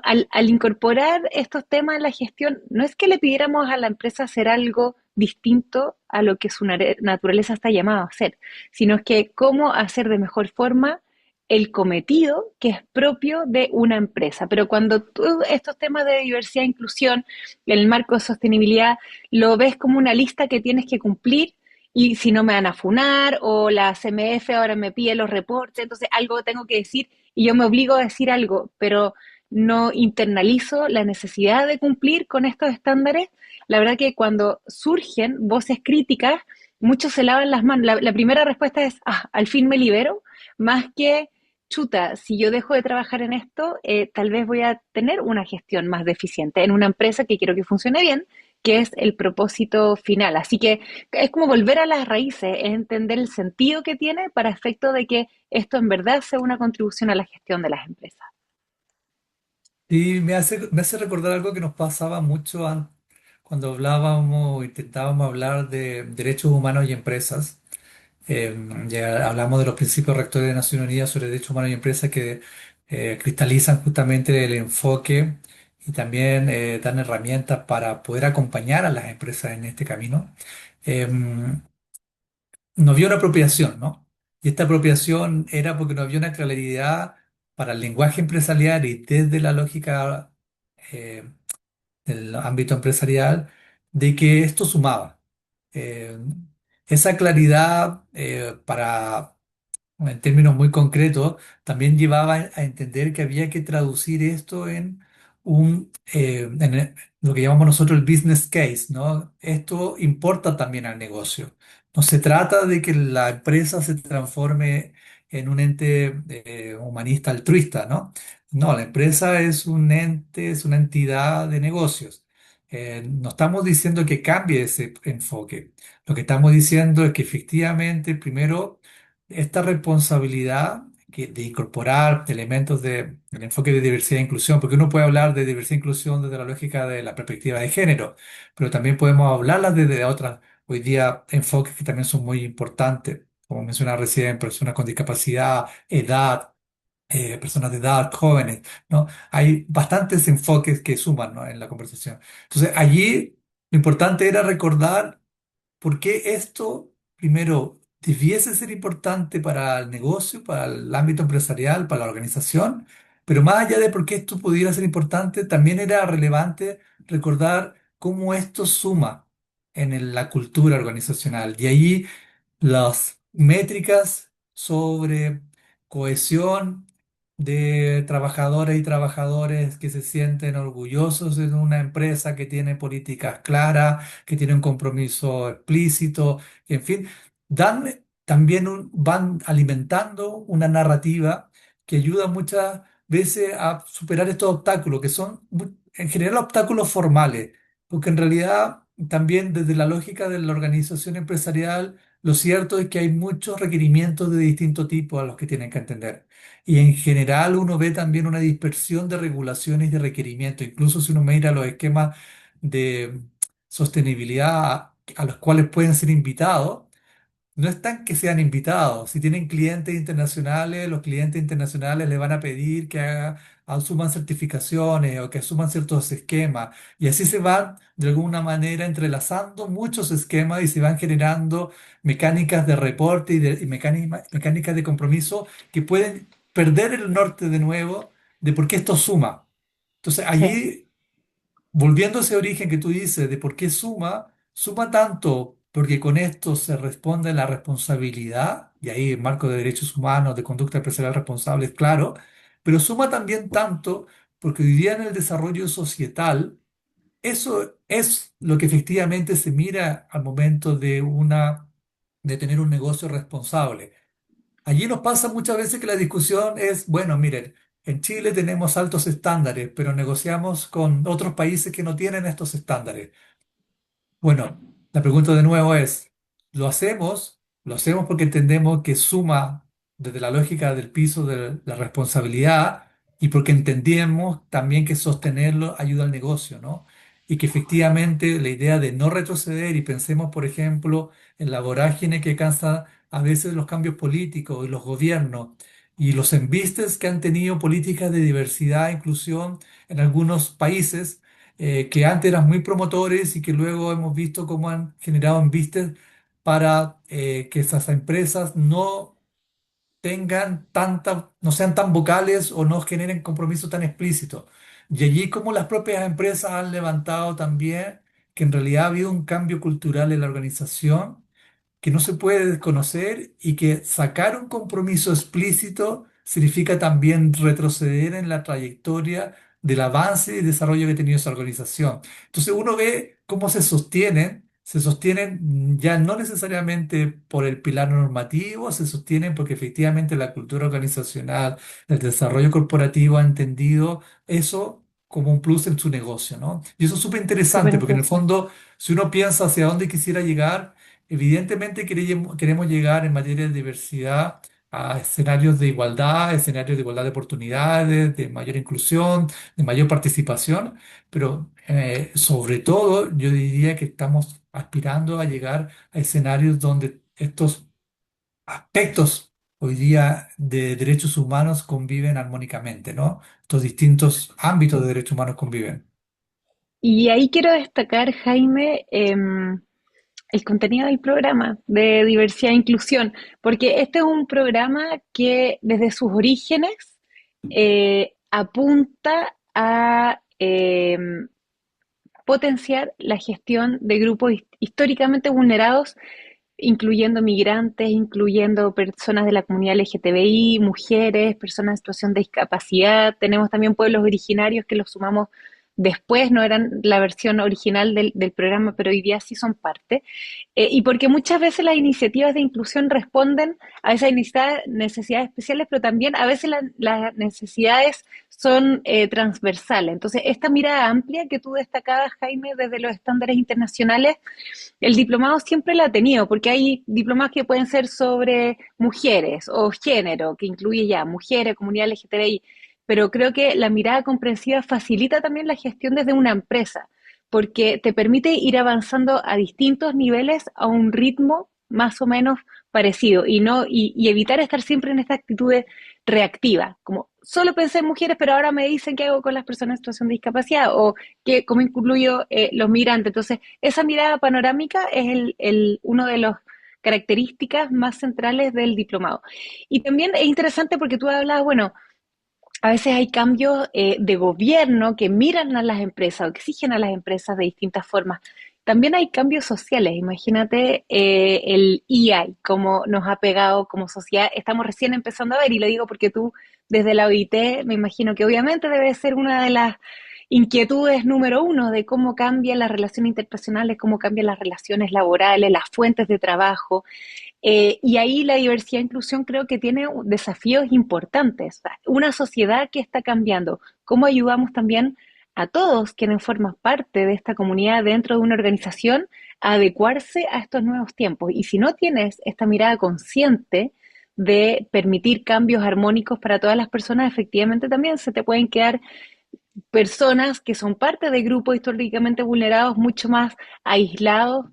al incorporar estos temas en la gestión, no es que le pidiéramos a la empresa hacer algo distinto a lo que su naturaleza está llamada a hacer, sino es que cómo hacer de mejor forma el cometido que es propio de una empresa. Pero cuando tú estos temas de diversidad e inclusión, el marco de sostenibilidad, lo ves como una lista que tienes que cumplir, y si no me van a funar, o la CMF ahora me pide los reportes, entonces algo tengo que decir y yo me obligo a decir algo, pero no internalizo la necesidad de cumplir con estos estándares. La verdad que cuando surgen voces críticas, muchos se lavan las manos. La primera respuesta es, ah, al fin me libero, más que, chuta, si yo dejo de trabajar en esto, tal vez voy a tener una gestión más deficiente en una empresa que quiero que funcione bien, que es el propósito final. Así que es como volver a las raíces, es entender el sentido que tiene para efecto de que esto en verdad sea una contribución a la gestión de las empresas. Y me hace recordar algo que nos pasaba mucho cuando hablábamos o intentábamos hablar de derechos humanos y empresas. Ya hablamos de los principios rectores de Naciones Unidas sobre derechos humanos y empresas que cristalizan justamente el enfoque y también dan herramientas para poder acompañar a las empresas en este camino. No había una apropiación, ¿no? Y esta apropiación era porque no había una claridad para el lenguaje empresarial y desde la lógica eh, del ámbito empresarial de que esto sumaba. Eh, esa claridad para en términos muy concretos, también llevaba a entender que había que traducir esto en lo que llamamos nosotros el business case, ¿no? Esto importa también al negocio. No se trata de que la empresa se transforme en un ente humanista altruista, ¿no? No, la empresa es un ente, es una entidad de negocios. No estamos diciendo que cambie ese enfoque. Lo que estamos diciendo es que efectivamente, primero, esta responsabilidad de incorporar elementos del enfoque de diversidad e inclusión, porque uno puede hablar de diversidad e inclusión desde la lógica de la perspectiva de género, pero también podemos hablarla desde otras, hoy día, enfoques que también son muy importantes, como mencionaba recién, personas con discapacidad, edad, personas de edad, jóvenes, ¿no? Hay bastantes enfoques que suman, ¿no? En la conversación. Entonces, allí Lo importante era recordar por qué esto, primero, debiese ser importante para el negocio, para el ámbito empresarial, para la organización, pero más allá de por qué esto pudiera ser importante, también era relevante recordar cómo esto suma en la cultura organizacional. Y ahí las métricas sobre cohesión de trabajadoras y trabajadores que se sienten orgullosos en una empresa que tiene políticas claras, que tiene un compromiso explícito, en fin, dan también van alimentando una narrativa que ayuda muchas veces a superar estos obstáculos, que son en general obstáculos formales, porque en realidad también desde la lógica de la organización empresarial, lo cierto es que hay muchos requerimientos de distinto tipo a los que tienen que atender. Y en general uno ve también una dispersión de regulaciones y de requerimientos. Incluso si uno mira los esquemas de sostenibilidad a los cuales pueden ser invitados, no están que sean invitados. Si tienen clientes internacionales, los clientes internacionales le van a pedir que asuman certificaciones o que asuman ciertos esquemas. Y así se van, de alguna manera, entrelazando muchos esquemas y se van generando mecánicas de reporte y mecánicas de compromiso que pueden perder el norte de nuevo de por qué esto suma. Entonces, Sí, allí volviendo a ese origen que tú dices de por qué suma, suma tanto porque con esto se responde a la responsabilidad, y ahí el marco de derechos humanos, de conducta empresarial responsable es claro, pero suma también tanto porque hoy día en el desarrollo societal, eso es lo que efectivamente se mira al momento de tener un negocio responsable. Allí nos pasa muchas veces que la discusión es, bueno, miren, en Chile tenemos altos estándares, pero negociamos con otros países que no tienen estos estándares. Bueno, la pregunta de nuevo es, ¿lo hacemos porque entendemos que suma desde la lógica del piso de la responsabilidad y porque entendemos también que sostenerlo ayuda al negocio, ¿no? Y que efectivamente la idea de no retroceder y pensemos, por ejemplo, en la vorágine que cansa a veces los cambios políticos y los gobiernos y los embistes que han tenido políticas de diversidad e inclusión en algunos países que antes eran muy promotores y que luego hemos visto cómo han generado embistes para que esas empresas no tengan tanta, no sean tan vocales o no generen compromisos tan explícitos. Y allí como las propias empresas han levantado también que en realidad ha habido un cambio cultural en la organización que no se puede desconocer y que sacar un compromiso explícito significa también retroceder en la trayectoria del avance y desarrollo que ha tenido esa organización. Entonces uno ve cómo se sostienen ya no necesariamente por el pilar normativo, se sostienen porque efectivamente la cultura organizacional, el desarrollo corporativo ha entendido eso como un plus en su negocio, ¿no? Y eso es súper súper interesante porque en el interesante. fondo, si uno piensa hacia dónde quisiera llegar, evidentemente queremos llegar en materia de diversidad a escenarios de igualdad, escenarios de igualdad de oportunidades, de mayor inclusión, de mayor participación, pero sobre todo yo diría que estamos aspirando a llegar a escenarios donde estos aspectos hoy día de derechos humanos conviven armónicamente, ¿no? Estos distintos ámbitos de derechos humanos conviven. Y ahí quiero destacar, Jaime, el contenido del programa de diversidad e inclusión, porque este es un programa que desde sus orígenes apunta a potenciar la gestión de grupos históricamente vulnerados, incluyendo migrantes, incluyendo personas de la comunidad LGTBI, mujeres, personas en situación de discapacidad. Tenemos también pueblos originarios que los sumamos después, no eran la versión original del programa, pero hoy día sí son parte. Y porque muchas veces las iniciativas de inclusión responden a esas necesidades especiales, pero también a veces las necesidades son transversales. Entonces, esta mirada amplia que tú destacabas, Jaime, desde los estándares internacionales, el diplomado siempre la ha tenido, porque hay diplomados que pueden ser sobre mujeres o género, que incluye ya mujeres, comunidad LGTBI, pero creo que la mirada comprensiva facilita también la gestión desde una empresa, porque te permite ir avanzando a distintos niveles a un ritmo más o menos parecido y no y evitar estar siempre en esta actitud reactiva, como solo pensé en mujeres, pero ahora me dicen qué hago con las personas en situación de discapacidad o que cómo incluyo los migrantes. Entonces, esa mirada panorámica es uno de los características más centrales del diplomado. Y también es interesante porque tú hablabas, bueno, a veces hay cambios de gobierno que miran a las empresas o que exigen a las empresas de distintas formas. También hay cambios sociales. Imagínate el EI, cómo nos ha pegado como sociedad. Estamos recién empezando a ver, y lo digo porque tú desde la OIT me imagino que obviamente debe ser una de las inquietudes número uno de cómo cambian las relaciones interpersonales, cómo cambian las relaciones laborales, las fuentes de trabajo. Y ahí la diversidad e inclusión creo que tiene desafíos importantes. Una sociedad que está cambiando. ¿Cómo ayudamos también a todos quienes forman parte de esta comunidad dentro de una organización a adecuarse a estos nuevos tiempos? Y si no tienes esta mirada consciente de permitir cambios armónicos para todas las personas, efectivamente también se te pueden quedar personas que son parte de grupos históricamente vulnerados mucho más aislados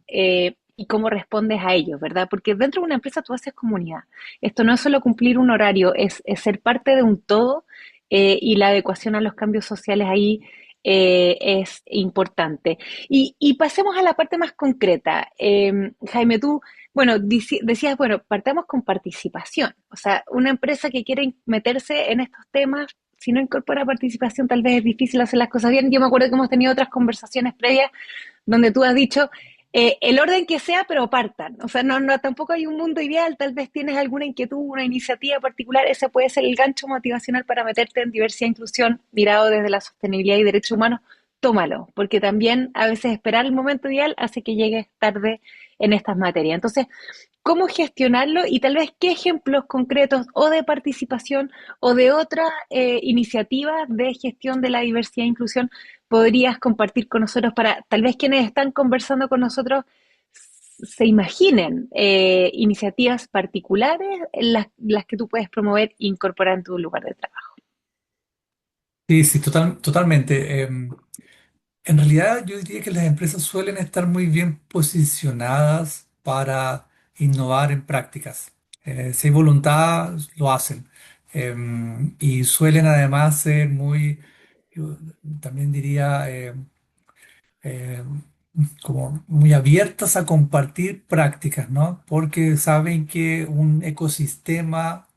y cómo respondes a ellos, ¿verdad? Porque dentro de una empresa tú haces comunidad. Esto no es solo cumplir un horario, es ser parte de un todo y la adecuación a los cambios sociales ahí es importante. Y pasemos a la parte más concreta. Jaime, tú, bueno, decías, bueno, partamos con participación. O sea, una empresa que quiere meterse en estos temas si no incorpora participación, tal vez es difícil hacer las cosas bien. Yo me acuerdo que hemos tenido otras conversaciones previas donde tú has dicho el orden que sea, pero partan. O sea, no, tampoco hay un mundo ideal. Tal vez tienes alguna inquietud, una iniciativa particular. Ese puede ser el gancho motivacional para meterte en diversidad e inclusión mirado desde la sostenibilidad y derechos humanos. Tómalo, porque también a veces esperar el momento ideal hace que llegues tarde en estas materias. Entonces, cómo gestionarlo y tal vez qué ejemplos concretos o de participación o de otras iniciativas de gestión de la diversidad e inclusión podrías compartir con nosotros para tal vez quienes están conversando con nosotros se imaginen iniciativas particulares en las que tú puedes promover e incorporar en tu lugar de trabajo. Sí, sí, totalmente. En realidad, yo diría que las empresas suelen estar muy bien posicionadas para innovar en prácticas. Si hay voluntad, lo hacen. Y suelen además ser muy, yo también diría, eh, como muy abiertas a compartir prácticas, ¿no? Porque saben que un ecosistema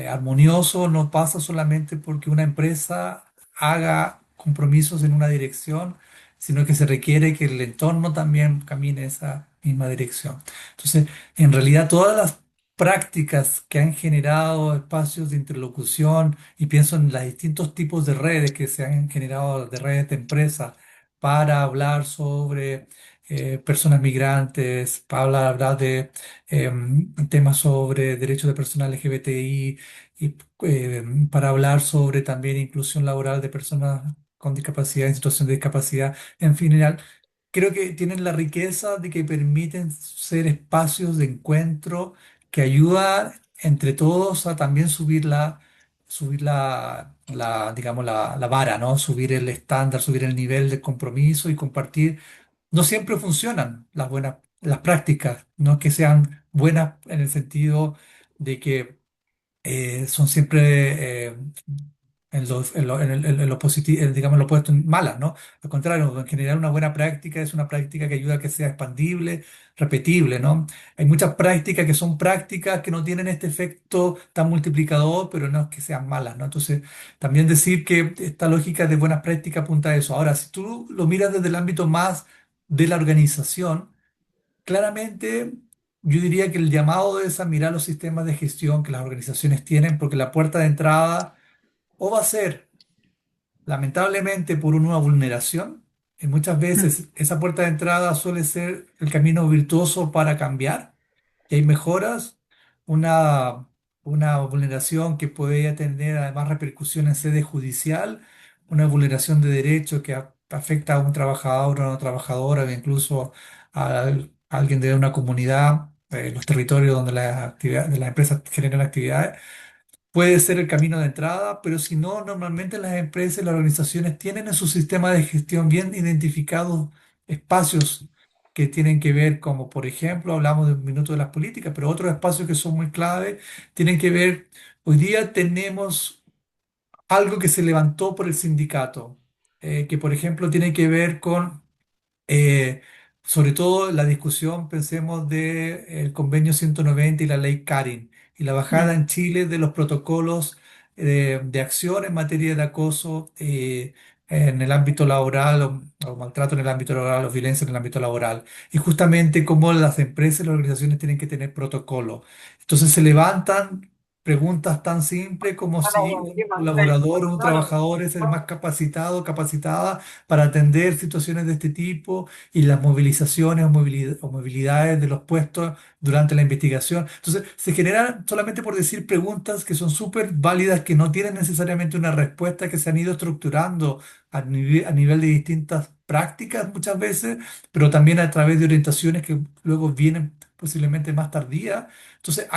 armonioso no pasa solamente porque una empresa haga compromisos en una dirección, sino que se requiere que el entorno también camine esa misma dirección. Entonces, en realidad todas las prácticas que han generado espacios de interlocución, y pienso en los distintos tipos de redes que se han generado, de redes de empresas, para hablar sobre personas migrantes, para hablar de temas sobre derechos de personas LGBTI, y para hablar sobre también inclusión laboral de personas con discapacidad, en situación de discapacidad. En general, creo que tienen la riqueza de que permiten ser espacios de encuentro que ayudan entre todos a también digamos, la vara, ¿no? Subir el estándar, subir el nivel de compromiso y compartir. No siempre funcionan las prácticas, no es que sean buenas en el sentido de que son siempre en lo positivo, digamos, lo opuesto, malas, ¿no? Al contrario, en general una buena práctica es una práctica que ayuda a que sea expandible, repetible, ¿no? Hay muchas prácticas que son prácticas que no tienen este efecto tan multiplicador, pero no es que sean malas, ¿no? Entonces, también decir que esta lógica de buenas prácticas apunta a eso. Ahora, si tú lo miras desde el ámbito más de la organización, claramente, yo diría que el llamado es a mirar los sistemas de gestión que las organizaciones tienen, porque la puerta de entrada o va a ser, lamentablemente, por una vulneración, y muchas Mm. veces esa puerta de entrada suele ser el camino virtuoso para cambiar, y hay mejoras, una, una vulneración que puede tener además repercusión en sede judicial, una vulneración de derecho que afecta a un trabajador o una trabajadora, o incluso a alguien de una comunidad, los territorios donde de las empresas generan actividades. Puede ser el camino de entrada, pero si no, normalmente las empresas y las organizaciones tienen en su sistema de gestión bien identificados espacios que tienen que ver, como por ejemplo, hablamos de un minuto de las políticas, pero otros espacios que son muy clave tienen que ver, hoy día tenemos algo que se levantó por el sindicato, que por ejemplo tiene que ver con eh, sobre todo la discusión, pensemos, del convenio 190 y la ley Carin y la bajada Mm, en Chile de los protocolos de acción en materia de acoso en el ámbito laboral o maltrato en el ámbito laboral o violencia en el ámbito laboral. Y justamente cómo las empresas y las organizaciones tienen que tener protocolo. Entonces se levantan preguntas tan simples como si un colaborador o un trabajador es el más capacitado o capacitada para atender situaciones de este tipo y las movilizaciones o movilidades de los puestos durante la investigación. Entonces, se generan solamente por decir preguntas que son súper válidas, que no tienen necesariamente una respuesta, que se han ido estructurando a nivel de distintas prácticas muchas veces, pero también a través de orientaciones que luego vienen posiblemente más tardías. Entonces,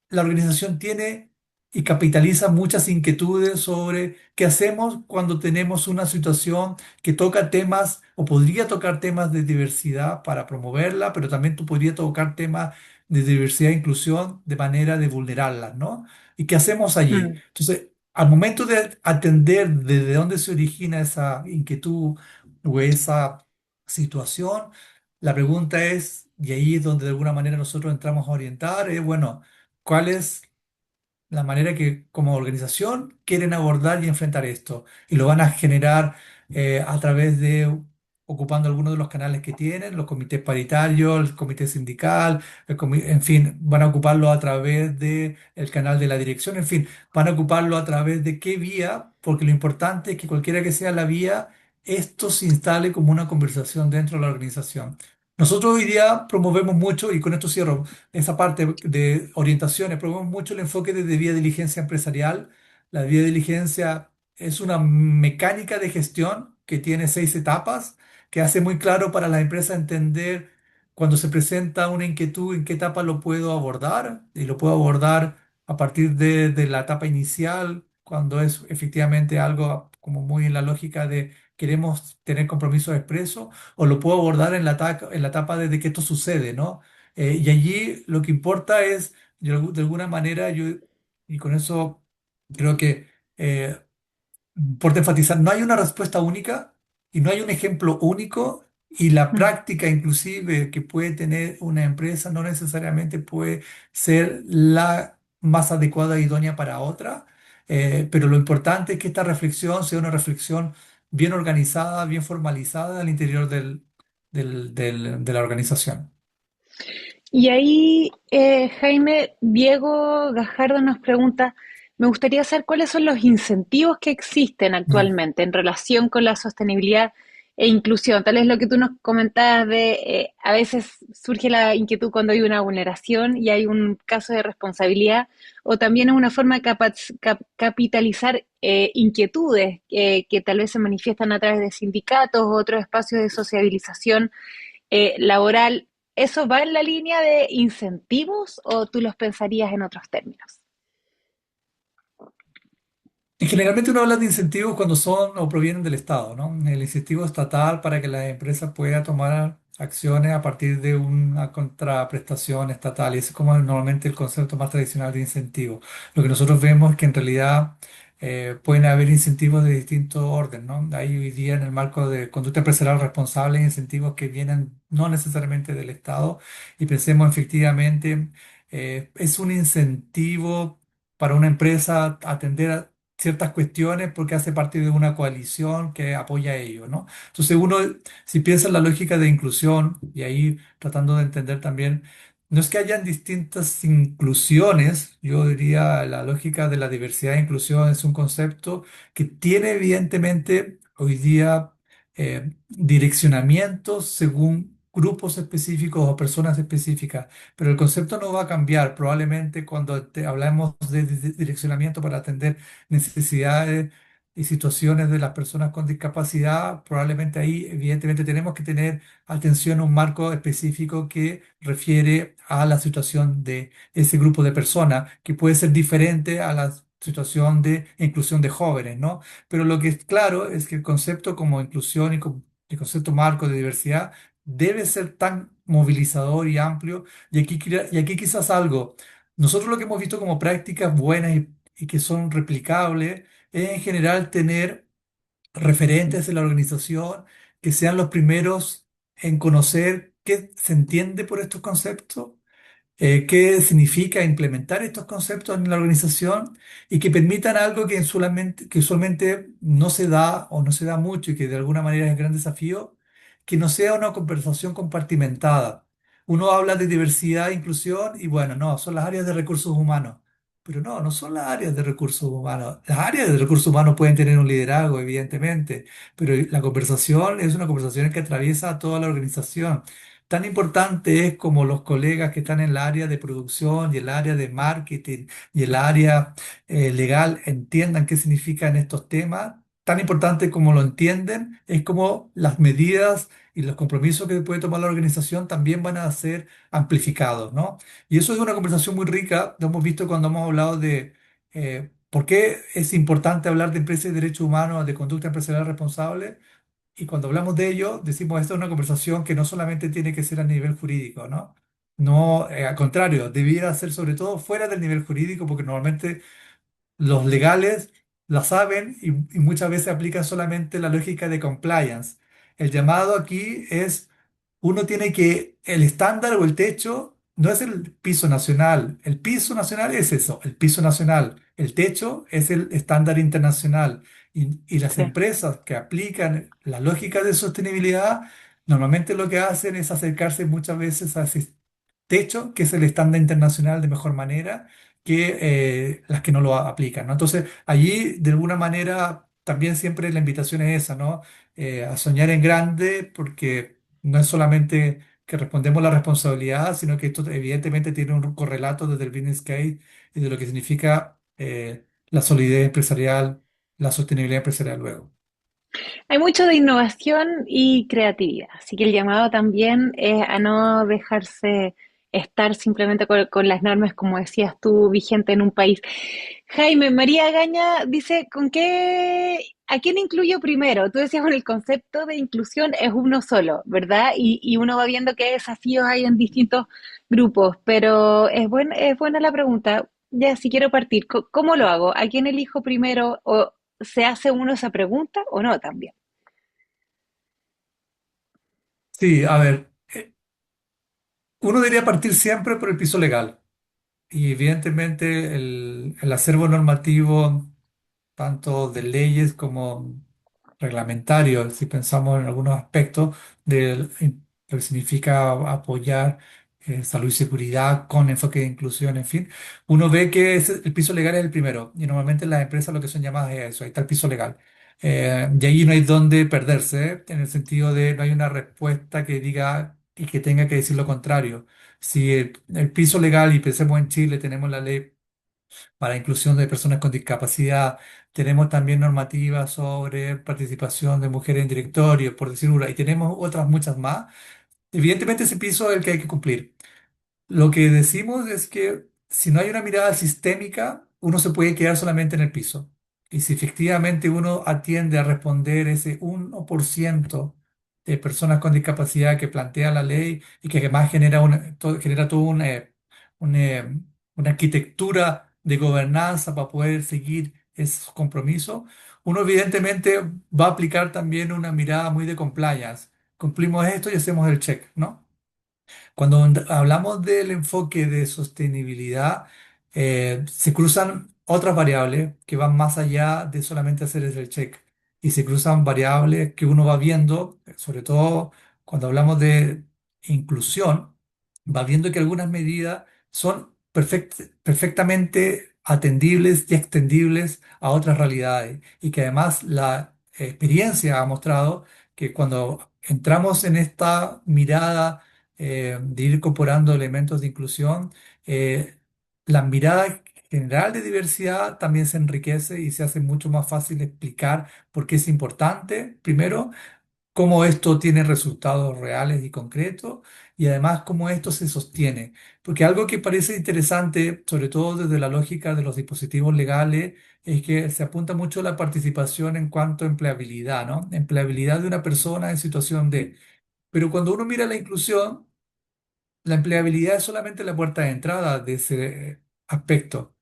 la organización tiene y capitaliza muchas inquietudes sobre qué hacemos cuando tenemos una situación que toca temas o podría tocar temas de diversidad para promoverla, pero también tú podrías tocar temas de diversidad e inclusión de manera de vulnerarlas, ¿no? ¿Y qué hacemos allí? mm. Entonces, al momento de atender desde dónde se origina esa inquietud o esa situación, la pregunta es, y ahí es donde de alguna manera nosotros entramos a orientar, es, bueno, ¿cuál es la manera que como organización quieren abordar y enfrentar esto? Y lo van a generar a través de ocupando algunos de los canales que tienen, los comités paritarios, el comité sindical, en fin, van a ocuparlo a través del canal de la dirección, en fin, van a ocuparlo a través de qué vía, porque lo importante es que cualquiera que sea la vía, esto se instale como una conversación dentro de la organización. Nosotros hoy día promovemos mucho, y con esto cierro, esa parte de orientaciones, promovemos mucho el enfoque desde vía diligencia empresarial. La vía diligencia es una mecánica de gestión que tiene 6 etapas, que hace muy claro para la empresa entender cuando se presenta una inquietud, en qué etapa lo puedo abordar, y lo puedo abordar a partir de la etapa inicial, cuando es efectivamente algo como muy en la lógica de queremos tener compromisos expresos, o lo puedo abordar en la etapa desde que esto sucede, ¿no? Y allí lo que importa es, de alguna manera, y con eso creo que importa enfatizar, no hay una respuesta única y no hay un ejemplo único, y la Mm. práctica inclusive que puede tener una empresa no necesariamente puede ser la más adecuada e idónea para otra. Pero lo importante es que esta reflexión sea una reflexión bien organizada, bien formalizada al interior de la organización. Y ahí, Jaime, Diego Gajardo nos pregunta, me gustaría saber cuáles son los incentivos que existen Mm. actualmente en relación con la sostenibilidad e inclusión. Tal es lo que tú nos comentabas de, a veces surge la inquietud cuando hay una vulneración y hay un caso de responsabilidad, o también es una forma de capitalizar inquietudes que tal vez se manifiestan a través de sindicatos o otros espacios de sociabilización laboral. ¿Eso va en la línea de incentivos o tú los pensarías en otros términos? Y generalmente uno habla de incentivos cuando son o provienen del Estado, ¿no? El incentivo estatal para que la empresa pueda tomar acciones a partir de una contraprestación estatal. Y ese es como normalmente el concepto más tradicional de incentivo. Lo que nosotros vemos es que en realidad pueden haber incentivos de distinto orden, ¿no? Hay hoy día en el marco de conducta empresarial responsable incentivos que vienen no necesariamente del Estado. Y pensemos efectivamente, es un incentivo para una empresa atender a ciertas cuestiones porque hace parte de una coalición que apoya a ello, ¿no? Entonces uno, si piensa en la lógica de inclusión, y ahí tratando de entender también, no es que hayan distintas inclusiones, yo diría la lógica de la diversidad e inclusión es un concepto que tiene evidentemente hoy día direccionamientos según grupos específicos o personas específicas, pero el concepto no va a cambiar probablemente cuando hablamos de direccionamiento para atender necesidades y situaciones de las personas con discapacidad. Probablemente ahí evidentemente tenemos que tener atención a un marco específico que refiere a la situación de ese grupo de personas, que puede ser diferente a la situación de inclusión de jóvenes, ¿no? Pero lo que es claro es que el concepto como inclusión y el concepto marco de diversidad debe ser tan movilizador y amplio. Y aquí quizás algo, nosotros lo que hemos visto como prácticas buenas y que son replicables es en general tener referentes de la organización que sean los primeros en conocer qué se entiende por estos conceptos, qué significa implementar estos conceptos en la organización y que permitan algo que usualmente no se da o no se da mucho y que de alguna manera es un gran desafío, que no sea una conversación compartimentada. Uno habla de diversidad e inclusión y bueno, no, son las áreas de recursos humanos. Pero no, no son las áreas de recursos humanos. Las áreas de recursos humanos pueden tener un liderazgo, evidentemente, pero la conversación es una conversación que atraviesa a toda la organización. Tan importante es como los colegas que están en el área de producción y el área de marketing y el área legal entiendan qué significan estos temas. Tan importante como lo entienden es como las medidas y los compromisos que puede tomar la organización también van a ser amplificados, ¿no? Y eso es una conversación muy rica. Lo hemos visto cuando hemos hablado de por qué es importante hablar de empresas y derechos humanos, de conducta empresarial responsable y cuando hablamos de ello, decimos esta es una conversación que no solamente tiene que ser a nivel jurídico, ¿no? No, al contrario, debiera ser sobre todo fuera del nivel jurídico, porque normalmente los legales la saben y muchas veces aplican solamente la lógica de compliance. El llamado aquí es, uno tiene que, el estándar o el techo no es el piso nacional. El piso nacional es eso, el piso nacional. El techo es el estándar internacional. Y las Sí. empresas que aplican la lógica de sostenibilidad, normalmente lo que hacen es acercarse muchas veces a ese techo, que es el estándar internacional de mejor manera que las que no lo aplican, ¿no? Entonces, allí, de alguna manera, también siempre la invitación es esa, ¿no? A soñar en grande, porque no es solamente que respondemos la responsabilidad, sino que esto evidentemente tiene un correlato desde el business case y de lo que significa la solidez empresarial, la sostenibilidad empresarial luego. Hay mucho de innovación y creatividad, así que el llamado también es a no dejarse estar simplemente con las normas, como decías tú, vigente en un país. Jaime, María Gaña dice, ¿a quién incluyo primero? Tú decías, bueno, el concepto de inclusión es uno solo, ¿verdad? Y uno va viendo qué desafíos hay en distintos grupos, pero es buena la pregunta. Ya, si quiero partir, ¿cómo lo hago? ¿A quién elijo primero? ¿O se hace uno esa pregunta o no también? Sí, a ver, uno debería partir siempre por el piso legal. Y evidentemente el acervo normativo, tanto de leyes como reglamentarios, si pensamos en algunos aspectos de lo que significa apoyar salud y seguridad con enfoque de inclusión, en fin, uno ve que el piso legal es el primero. Y normalmente las empresas lo que son llamadas es eso, ahí está el piso legal. Y ahí no hay dónde perderse, en el sentido de no hay una respuesta que diga y que tenga que decir lo contrario. Si el piso legal, y pensemos en Chile, tenemos la ley para inclusión de personas con discapacidad, tenemos también normativas sobre participación de mujeres en directorios, por decir una, y tenemos otras muchas más. Evidentemente ese piso es el que hay que cumplir. Lo que decimos es que si no hay una mirada sistémica, uno se puede quedar solamente en el piso. Y si efectivamente uno atiende a responder ese 1% de personas con discapacidad que plantea la ley y que además genera todo una arquitectura de gobernanza para poder seguir esos compromisos, uno evidentemente va a aplicar también una mirada muy de compliance. Cumplimos esto y hacemos el check, ¿no? Cuando hablamos del enfoque de sostenibilidad, se cruzan otras variables que van más allá de solamente hacer el check. Y se cruzan variables que uno va viendo, sobre todo cuando hablamos de inclusión, va viendo que algunas medidas son perfectamente atendibles y extendibles a otras realidades. Y que además la experiencia ha mostrado que cuando entramos en esta mirada de ir incorporando elementos de inclusión, eh, la mirada general de diversidad también se enriquece y se hace mucho más fácil explicar por qué es importante, primero, cómo esto tiene resultados reales y concretos y además cómo esto se sostiene. Porque algo que parece interesante, sobre todo desde la lógica de los dispositivos legales, es que se apunta mucho a la participación en cuanto a empleabilidad, ¿no? Empleabilidad de una persona en situación de... Pero cuando uno mira la inclusión, la empleabilidad es solamente la puerta de entrada de ese aspecto.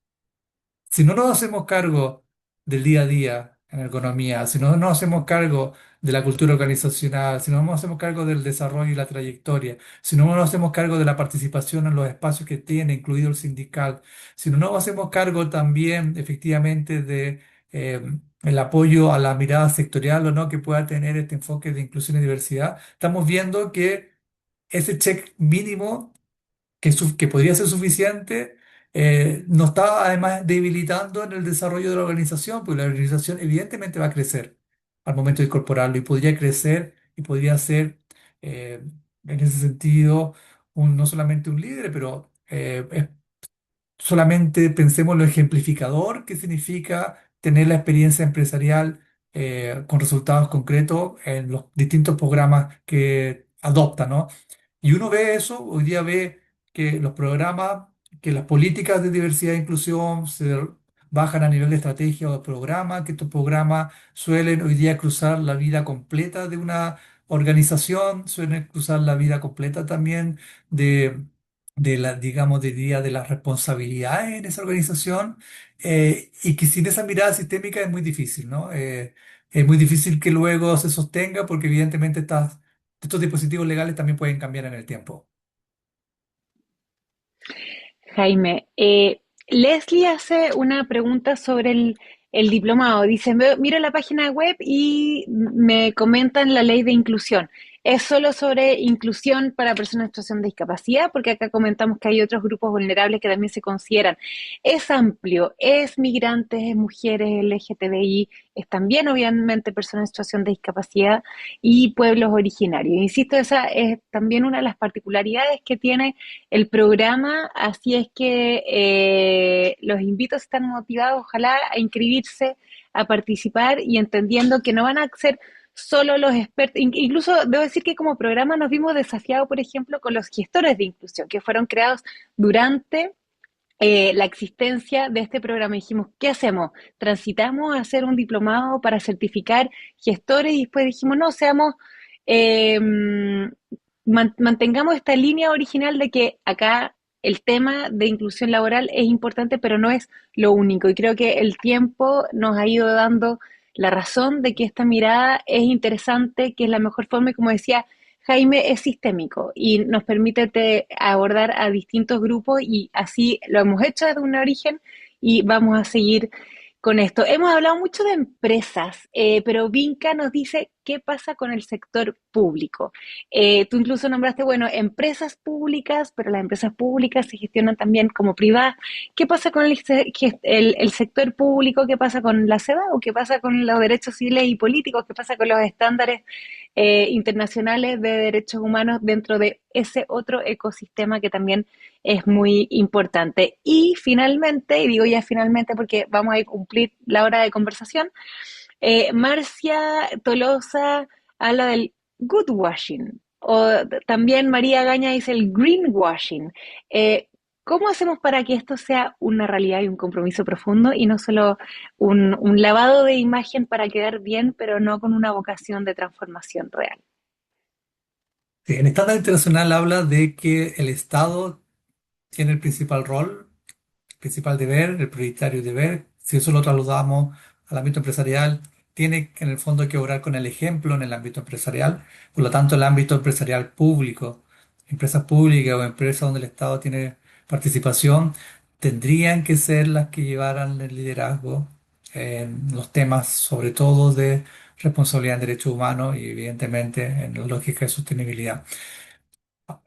Si no nos hacemos cargo del día a día en la economía, si no nos hacemos cargo de la cultura organizacional, si no nos hacemos cargo del desarrollo y la trayectoria, si no nos hacemos cargo de la participación en los espacios que tiene, incluido el sindical, si no nos hacemos cargo también efectivamente de el apoyo a la mirada sectorial o no que pueda tener este enfoque de inclusión y diversidad, estamos viendo que ese check mínimo que podría ser suficiente, nos está además debilitando en el desarrollo de la organización, porque la organización evidentemente va a crecer al momento de incorporarlo y podría crecer y podría ser, en ese sentido, no solamente un líder, pero solamente pensemos lo ejemplificador que significa tener la experiencia empresarial con resultados concretos en los distintos programas que adopta, ¿no? Y uno ve eso, hoy día ve que los programas, que las políticas de diversidad e inclusión se bajan a nivel de estrategia o de programa, que estos programas suelen hoy día cruzar la vida completa de una organización, suelen cruzar la vida completa también de la, digamos, diría, de las responsabilidades en esa organización, y que sin esa mirada sistémica es muy difícil, ¿no? Es muy difícil que luego se sostenga porque evidentemente estos dispositivos legales también pueden cambiar en el tiempo. Jaime, Leslie hace una pregunta sobre el diplomado. Dice, miro la página web y me comentan la ley de inclusión. ¿Es solo sobre inclusión para personas en situación de discapacidad? Porque acá comentamos que hay otros grupos vulnerables que también se consideran. ¿Es amplio? ¿Es migrantes? ¿Es mujeres? ¿LGTBI? ¿Es también obviamente personas en situación de discapacidad y pueblos originarios? Insisto, esa es también una de las particularidades que tiene el programa, así es que los invito a estar motivados, ojalá, a inscribirse, a participar y entendiendo que no van a ser solo los expertos, incluso debo decir que como programa nos vimos desafiados, por ejemplo, con los gestores de inclusión, que fueron creados durante la existencia de este programa. Dijimos, ¿qué hacemos? ¿Transitamos a hacer un diplomado para certificar gestores? Y después dijimos, no, seamos, eh, mantengamos esta línea original de que acá el tema de inclusión laboral es importante, pero no es lo único. Y creo que el tiempo nos ha ido dando la razón de que esta mirada es interesante, que es la mejor forma, y como decía Jaime, es sistémico y nos permite abordar a distintos grupos y así lo hemos hecho desde un origen y vamos a seguir con esto. Hemos hablado mucho de empresas, pero Vinca nos dice qué pasa con el sector público. Tú incluso nombraste, bueno, empresas públicas, pero las empresas públicas se gestionan también como privadas. ¿Qué pasa con el sector público? ¿Qué pasa con la CEDAW? ¿Qué pasa con los derechos civiles y políticos? ¿Qué pasa con los estándares internacionales de derechos humanos dentro de ese otro ecosistema que también es muy importante? Y finalmente, y digo ya finalmente porque vamos a cumplir la hora de conversación, Marcia Tolosa habla del good washing, o también María Gaña dice el greenwashing. ¿Cómo hacemos para que esto sea una realidad y un compromiso profundo y no solo un lavado de imagen para quedar bien, pero no con una vocación de transformación real? Sí, en estándar internacional habla de que el Estado tiene el principal rol, el principal deber, el prioritario deber. Si eso lo trasladamos al ámbito empresarial, tiene que en el fondo que obrar con el ejemplo en el ámbito empresarial. Por lo tanto, el ámbito empresarial público, empresas públicas o empresas donde el Estado tiene participación, tendrían que ser las que llevaran el liderazgo en los temas, sobre todo de responsabilidad en derechos humanos y evidentemente en la lógica de sostenibilidad.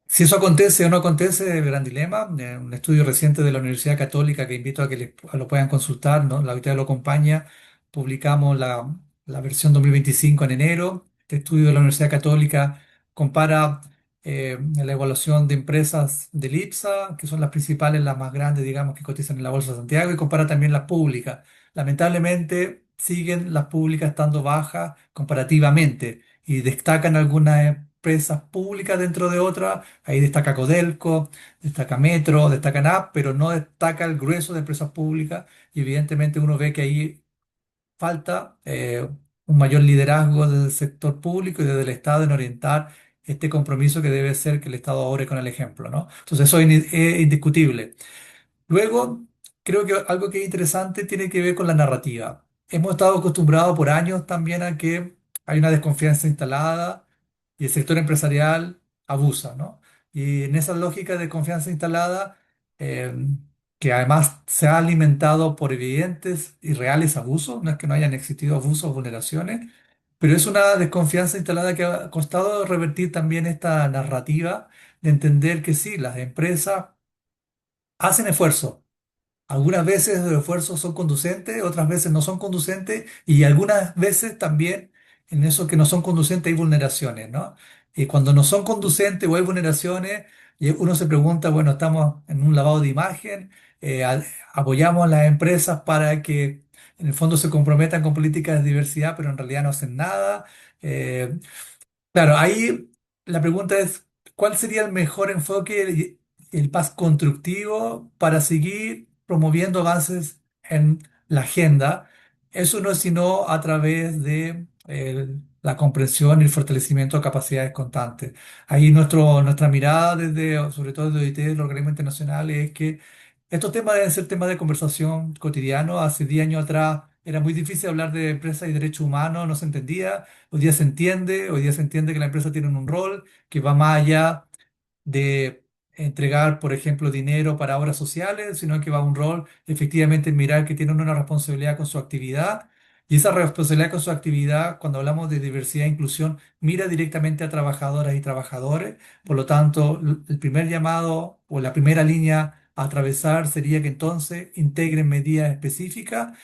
Si eso acontece o no acontece, es el gran dilema. Un estudio reciente de la Universidad Católica que invito a que lo puedan consultar, ¿no? La auditoría lo acompaña. Publicamos la versión 2025 en enero. Este estudio de la Universidad Católica compara la evaluación de empresas del IPSA, que son las principales, las más grandes, digamos, que cotizan en la Bolsa de Santiago, y compara también las públicas. Lamentablemente, siguen las públicas estando bajas comparativamente y destacan algunas empresas públicas dentro de otras. Ahí destaca Codelco, destaca Metro, destaca NAP, pero no destaca el grueso de empresas públicas y evidentemente uno ve que ahí falta un mayor liderazgo del sector público y desde el Estado en orientar este compromiso que debe ser que el Estado obre con el ejemplo, ¿no? Entonces eso es indiscutible. Luego, creo que algo que es interesante tiene que ver con la narrativa. Hemos estado acostumbrados por años también a que hay una desconfianza instalada y el sector empresarial abusa, ¿no? Y en esa lógica de confianza instalada, eh, que además se ha alimentado por evidentes y reales abusos, no es que no hayan existido abusos o vulneraciones, pero es una desconfianza instalada que ha costado revertir también esta narrativa de entender que sí, las empresas hacen esfuerzo. Algunas veces los esfuerzos son conducentes, otras veces no son conducentes y algunas veces también en eso que no son conducentes hay vulneraciones, ¿no? Y cuando no son conducentes o hay vulneraciones, y uno se pregunta, bueno, estamos en un lavado de imagen, apoyamos a las empresas para que en el fondo se comprometan con políticas de diversidad, pero en realidad no hacen nada. Eh, Claro, ahí la pregunta es, ¿cuál sería el mejor enfoque y el más constructivo para seguir promoviendo avances en la agenda? Eso no es sino a través de la comprensión y el fortalecimiento de capacidades constantes. Ahí nuestra mirada desde, sobre todo desde OIT, del organismo internacional, es que estos temas deben ser temas de conversación cotidiano. Hace 10 años atrás era muy difícil hablar de empresas y derechos humanos, no se entendía. Hoy día se entiende que la empresa tiene un rol que va más allá de entregar, por ejemplo, dinero para obras sociales, sino que va a un rol efectivamente en mirar que tienen una responsabilidad con su actividad. Y esa responsabilidad con su actividad, cuando hablamos de diversidad e inclusión, mira directamente a trabajadoras y trabajadores. Por lo tanto, el primer llamado o la primera línea a atravesar sería que entonces integren medidas específicas.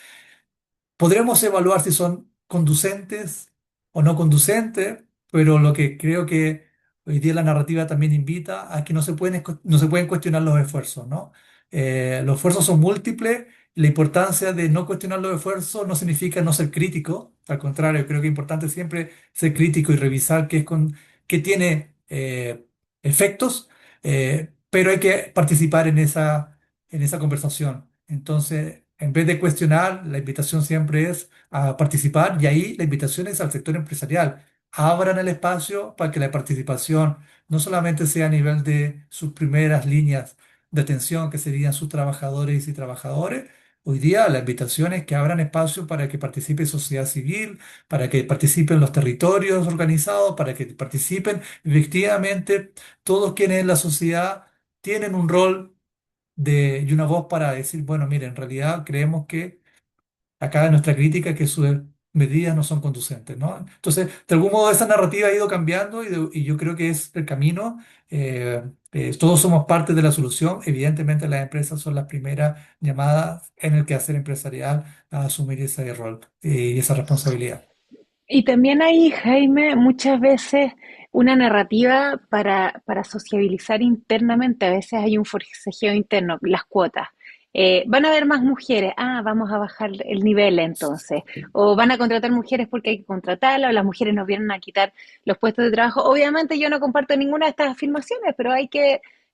Podremos evaluar si son conducentes o no conducentes, pero lo que creo que hoy día la narrativa también invita a que no se pueden cuestionar los esfuerzos, ¿no? Los esfuerzos son múltiples y la importancia de no cuestionar los esfuerzos no significa no ser crítico, al contrario, creo que es importante siempre ser crítico y revisar qué tiene efectos, pero hay que participar en esa conversación. Entonces, en vez de cuestionar, la invitación siempre es a participar y ahí la invitación es al sector empresarial. Abran el espacio para que la participación no solamente sea a nivel de sus primeras líneas de atención, que serían sus trabajadores y trabajadores. Hoy día la invitación es que abran espacio para que participe sociedad civil, para que participen los territorios organizados, para que participen efectivamente todos quienes en la sociedad tienen un rol y una voz para decir, bueno, mire, en realidad creemos que acá en nuestra crítica que sus medidas no son conducentes, ¿no? Entonces, de algún modo esa narrativa ha ido cambiando y yo creo que es el camino. Todos somos parte de la solución. Evidentemente las empresas son las primeras llamadas en el quehacer empresarial a asumir ese rol y esa responsabilidad. Y también hay, Jaime, muchas veces una narrativa para sociabilizar internamente. A veces hay un forcejeo interno, las cuotas. Van a haber más mujeres, vamos a bajar el nivel entonces. O van a contratar mujeres porque hay que contratarlas, o las mujeres nos vienen a quitar los puestos de trabajo. Obviamente yo no comparto ninguna de estas afirmaciones, pero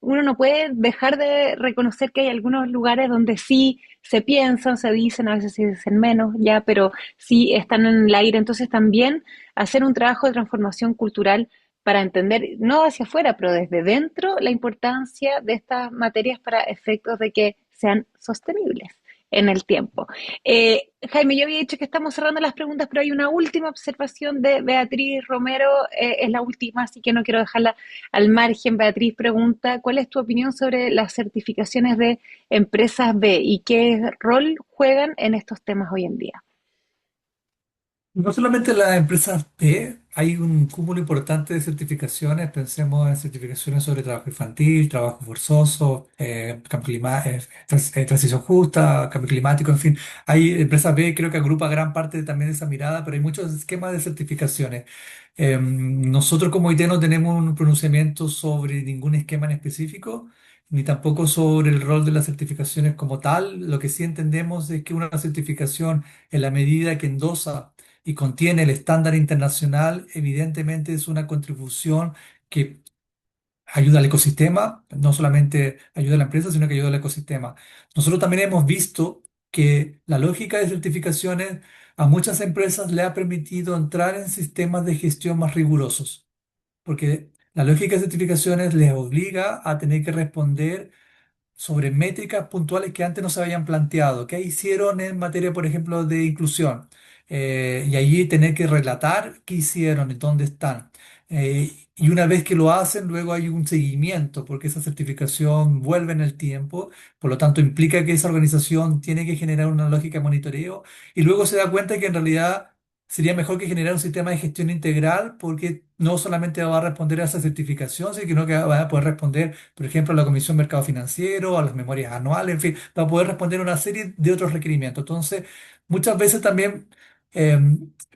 uno no puede dejar de reconocer que hay algunos lugares donde sí se piensan, se dicen, a veces se dicen menos, ya, pero sí están en el aire. Entonces también hacer un trabajo de transformación cultural para entender, no hacia afuera, pero desde dentro, la importancia de estas materias para efectos de que sean sostenibles en el tiempo. Jaime, yo había dicho que estamos cerrando las preguntas, pero hay una última observación de Beatriz Romero, es la última, así que no quiero dejarla al margen. Beatriz pregunta, ¿cuál es tu opinión sobre las certificaciones de empresas B y qué rol juegan en estos temas hoy en día? No solamente las empresas P, hay un cúmulo importante de certificaciones. Pensemos en certificaciones sobre trabajo infantil, trabajo forzoso, transición justa, cambio climático, en fin. Hay empresas B, creo que agrupa gran parte también de esa mirada, pero hay muchos esquemas de certificaciones. Nosotros como IT no tenemos un pronunciamiento sobre ningún esquema en específico, ni tampoco sobre el rol de las certificaciones como tal. Lo que sí entendemos es que una certificación, en la medida que endosa y contiene el estándar internacional, evidentemente es una contribución que ayuda al ecosistema, no solamente ayuda a la empresa, sino que ayuda al ecosistema. Nosotros también hemos visto que la lógica de certificaciones a muchas empresas le ha permitido entrar en sistemas de gestión más rigurosos, porque La lógica de certificaciones les obliga a tener que responder sobre métricas puntuales que antes no se habían planteado. ¿Qué hicieron en materia, por ejemplo, de inclusión? Y allí tener que relatar qué hicieron y dónde están. Y una vez que lo hacen, luego hay un seguimiento, porque esa certificación vuelve en el tiempo, por lo tanto implica que esa organización tiene que generar una lógica de monitoreo y luego se da cuenta que en realidad sería mejor que generar un sistema de gestión integral, porque no solamente va a responder a esa certificación, sino que va a poder responder, por ejemplo, a la Comisión Mercado Financiero, a las memorias anuales, en fin, va a poder responder a una serie de otros requerimientos. Entonces, muchas veces también eh,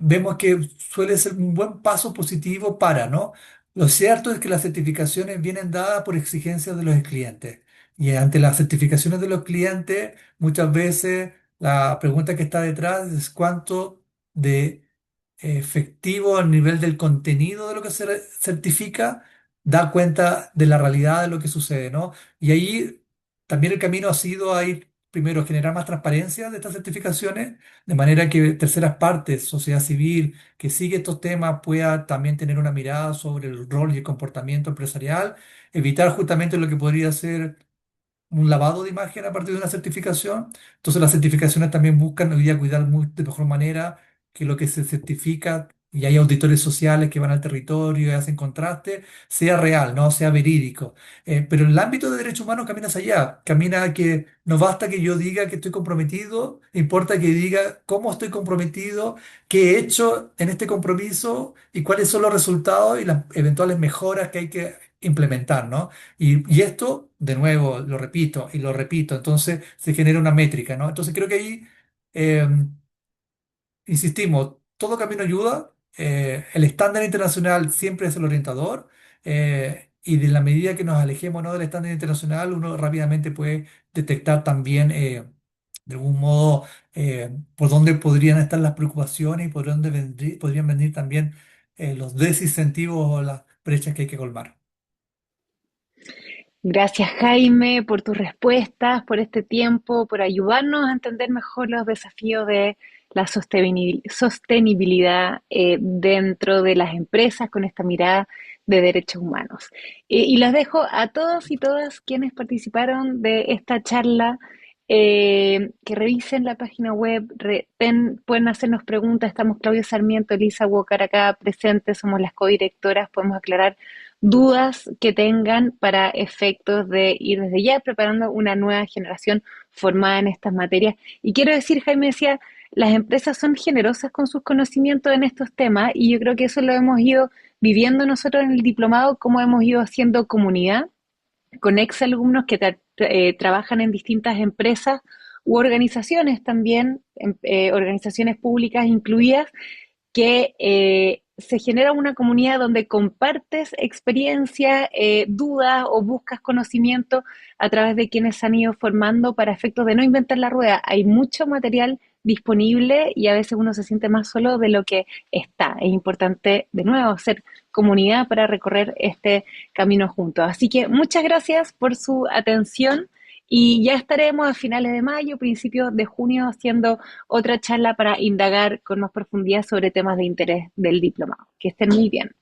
vemos que suele ser un buen paso positivo para, ¿no? Lo cierto es que las certificaciones vienen dadas por exigencias de los clientes. Y ante las certificaciones de los clientes, muchas veces la pregunta que está detrás es cuánto de efectivo al nivel del contenido de lo que se certifica, da cuenta de la realidad de lo que sucede, ¿no? Y ahí también el camino ha sido a ir primero a generar más transparencia de estas certificaciones, de manera que terceras partes, sociedad civil, que sigue estos temas, pueda también tener una mirada sobre el rol y el comportamiento empresarial, evitar justamente lo que podría ser un lavado de imagen a partir de una certificación. Entonces las certificaciones también buscan hoy día cuidar de mejor manera que lo que se certifica, y hay auditores sociales que van al territorio y hacen contraste, sea real, no sea verídico. Pero el ámbito de derechos humanos camina hacia allá, camina a que no basta que yo diga que estoy comprometido, importa que diga cómo estoy comprometido, qué he hecho en este compromiso y cuáles son los resultados y las eventuales mejoras que hay que implementar, ¿no? Y esto, de nuevo, lo repito y lo repito, entonces se genera una métrica, ¿no? Entonces creo que ahí, eh, insistimos, todo camino ayuda, el estándar internacional siempre es el orientador, y de la medida que nos alejemos, ¿no?, del estándar internacional, uno rápidamente puede detectar también, de algún modo, por dónde podrían estar las preocupaciones y por dónde podrían venir también los desincentivos o las brechas que hay que colmar. Gracias, Jaime, por tus respuestas, por este tiempo, por ayudarnos a entender mejor los desafíos de la sostenibilidad dentro de las empresas con esta mirada de derechos humanos. Y los dejo a todos y todas quienes participaron de esta charla, que revisen la página web, pueden hacernos preguntas. Estamos Claudio Sarmiento, Elisa Walker acá presentes, somos las codirectoras, podemos aclarar dudas que tengan para efectos de ir desde ya preparando una nueva generación formada en estas materias. Y quiero decir, Jaime decía, las empresas son generosas con sus conocimientos en estos temas y yo creo que eso lo hemos ido viviendo nosotros en el diplomado, cómo hemos ido haciendo comunidad con exalumnos que trabajan en distintas empresas u organizaciones también, organizaciones públicas incluidas, que se genera una comunidad donde compartes experiencia, dudas o buscas conocimiento a través de quienes se han ido formando para efectos de no inventar la rueda. Hay mucho material disponible y a veces uno se siente más solo de lo que está. Es importante, de nuevo, ser comunidad para recorrer este camino juntos. Así que muchas gracias por su atención y ya estaremos a finales de mayo, principios de junio, haciendo otra charla para indagar con más profundidad sobre temas de interés del diplomado. Que estén muy bien.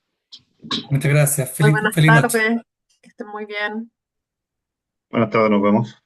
Muchas gracias. Muy Feliz, buenas feliz noche. tardes, que estén muy bien. Buenas tardes, nos vemos.